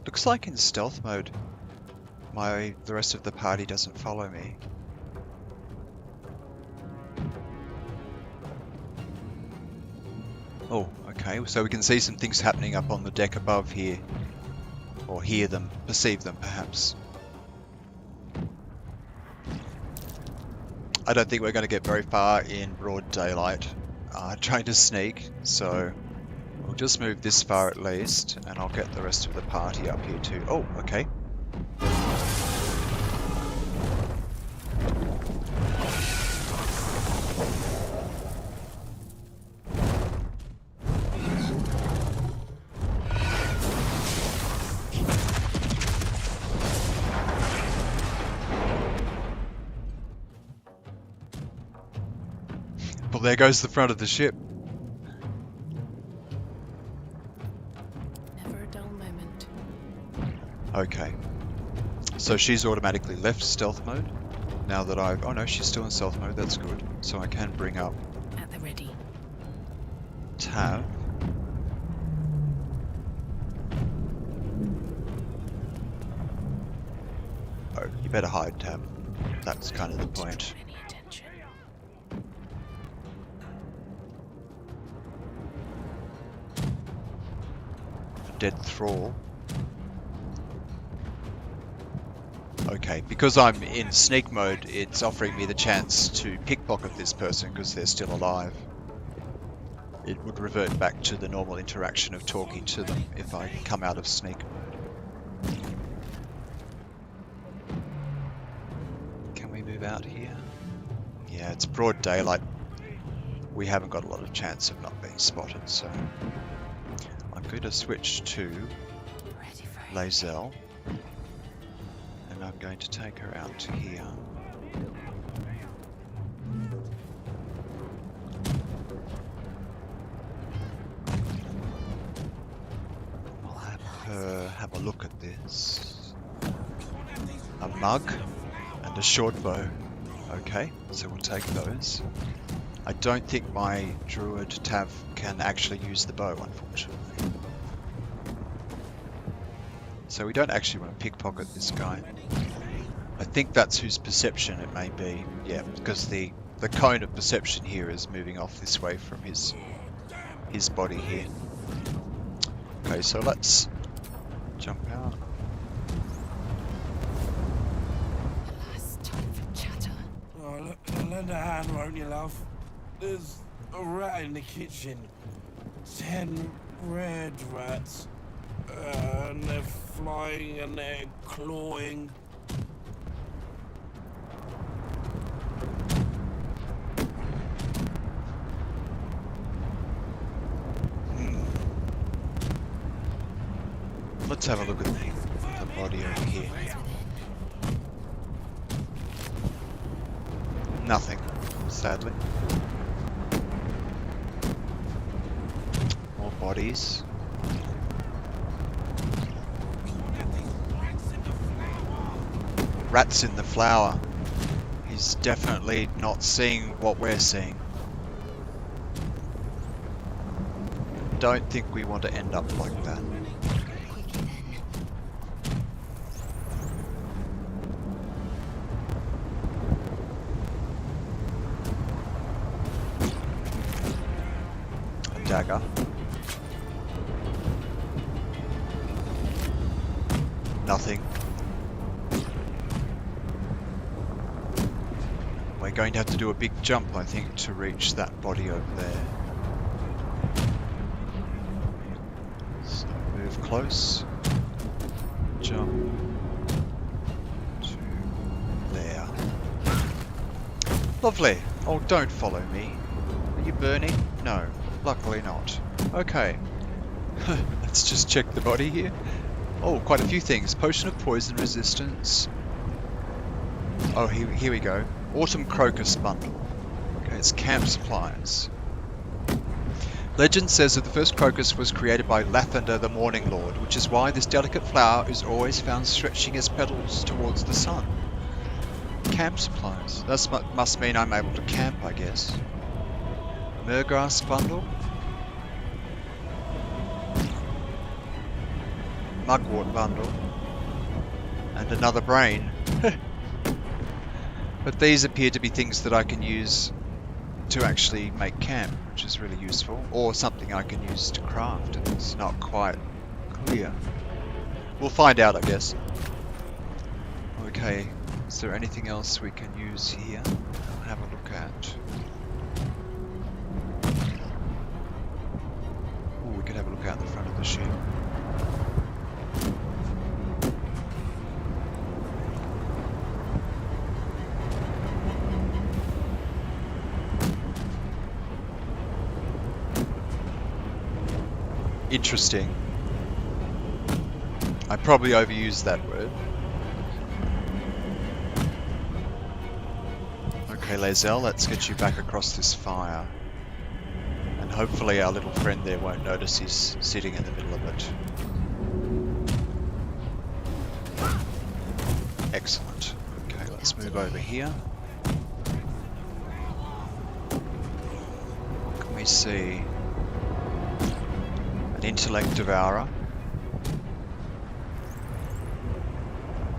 Looks like in stealth mode, the rest of the party doesn't follow me. Oh, okay, so we can see some things happening up on the deck above here. Or hear them, perceive them perhaps. I don't think we're going to get very far in broad daylight trying to sneak, so we'll just move this far at least, and I'll get the rest of the party up here too. Oh, okay. Well, there goes the front of the ship. Never a dull moment. Okay. So she's automatically left stealth mode. Now that I've... Oh no, she's still in stealth mode. That's good. So I can bring up At the ready. Tab. Oh, you better hide, Tab. That's kind of the point. Any attention. dead thrall. Okay, because I'm in sneak mode, it's offering me the chance to pickpocket this person because they're still alive. It would revert back to the normal interaction of talking to them if I come out of sneak mode. Can we move out here? Yeah, it's broad daylight. We haven't got a lot of chance of not being spotted, so I'm going to switch to Lae'zel, and I'm going to take her out to here. I'll have her have a look at this. A mug and a short bow. Okay, so we'll take those. I don't think my druid Tav can actually use the bow, unfortunately. So we don't actually want to pickpocket this guy. I think that's whose perception it may be. Yeah, because the cone of perception here is moving off this way from his body here. Okay, so let's jump out. Last time for chatter. Oh, lend a hand, won't you, love? There's a rat in the kitchen. 10 red rats. And they're flying and they're clawing. Let's have a look at the body over here. Nothing, sadly. More bodies. Rats in the flower. He's definitely not seeing what we're seeing. Don't think we want to end up like that. A dagger. Nothing. We're going to have to do a big jump, I think, to reach that body over there. So move close. Jump to there. Lovely. Oh, don't follow me. Are you burning? No, luckily not. Okay. Let's just check the body here. Oh, quite a few things. Potion of poison resistance. Oh, here we go. Autumn Crocus Bundle. Okay, it's camp supplies. Legend says that the first crocus was created by Lathander the Morning Lord, which is why this delicate flower is always found stretching its petals towards the sun. Camp supplies. That must mean I'm able to camp, I guess. Murgrass Bundle. Mugwort Bundle. And another brain. But these appear to be things that I can use to actually make camp, which is really useful, or something I can use to craft. It's not quite clear. We'll find out, I guess. Okay, is there anything else we can use here? I'll have a look at. Oh, we could have a look out the front of the ship. Interesting. I probably overused that word. Okay, Lae'zel, let's get you back across this fire. And hopefully our little friend there won't notice he's sitting in the middle of it. Excellent. Okay, let's move over here. Can we see an intellect devourer?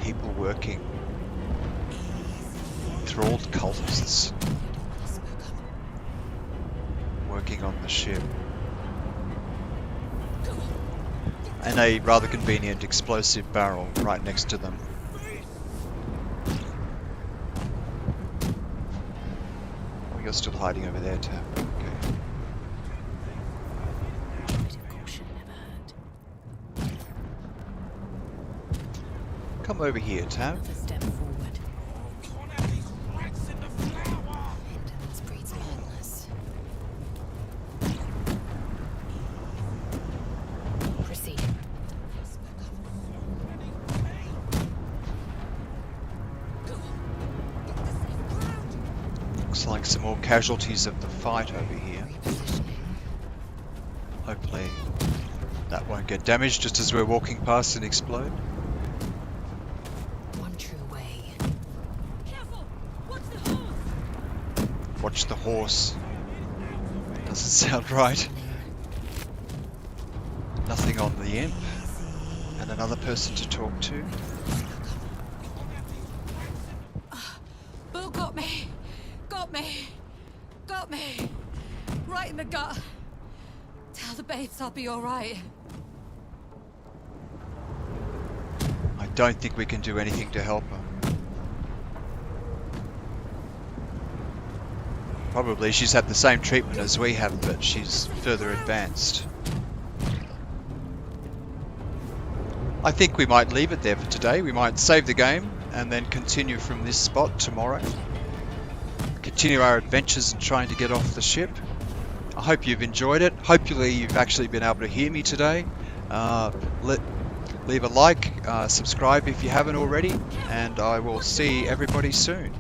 People working. Enthralled cultists working on the ship. and a rather convenient explosive barrel right next to them. Oh, you're still hiding over there, Tab. Okay. A bit of caution never hurt. Come over here, Tab. Another step forward. Indolence breeds madness. Proceed. Looks like some more casualties of the fight over here. Repositioning. Hopefully that won't get damaged just as we're walking past and explode. One true way. Watch the horse. Doesn't sound right. Nothing on the imp. And another person to talk to. Bull got me. Got me. Got me. Right in the gut. Tell the babes I'll be alright. I don't think we can do anything to help her. Probably she's had the same treatment as we have, but she's further advanced. I think we might leave it there for today. We might save the game and then continue from this spot tomorrow. Continue our adventures and trying to get off the ship. I hope you've enjoyed it. Hopefully you've actually been able to hear me today. Leave a like, subscribe if you haven't already, and I will see everybody soon.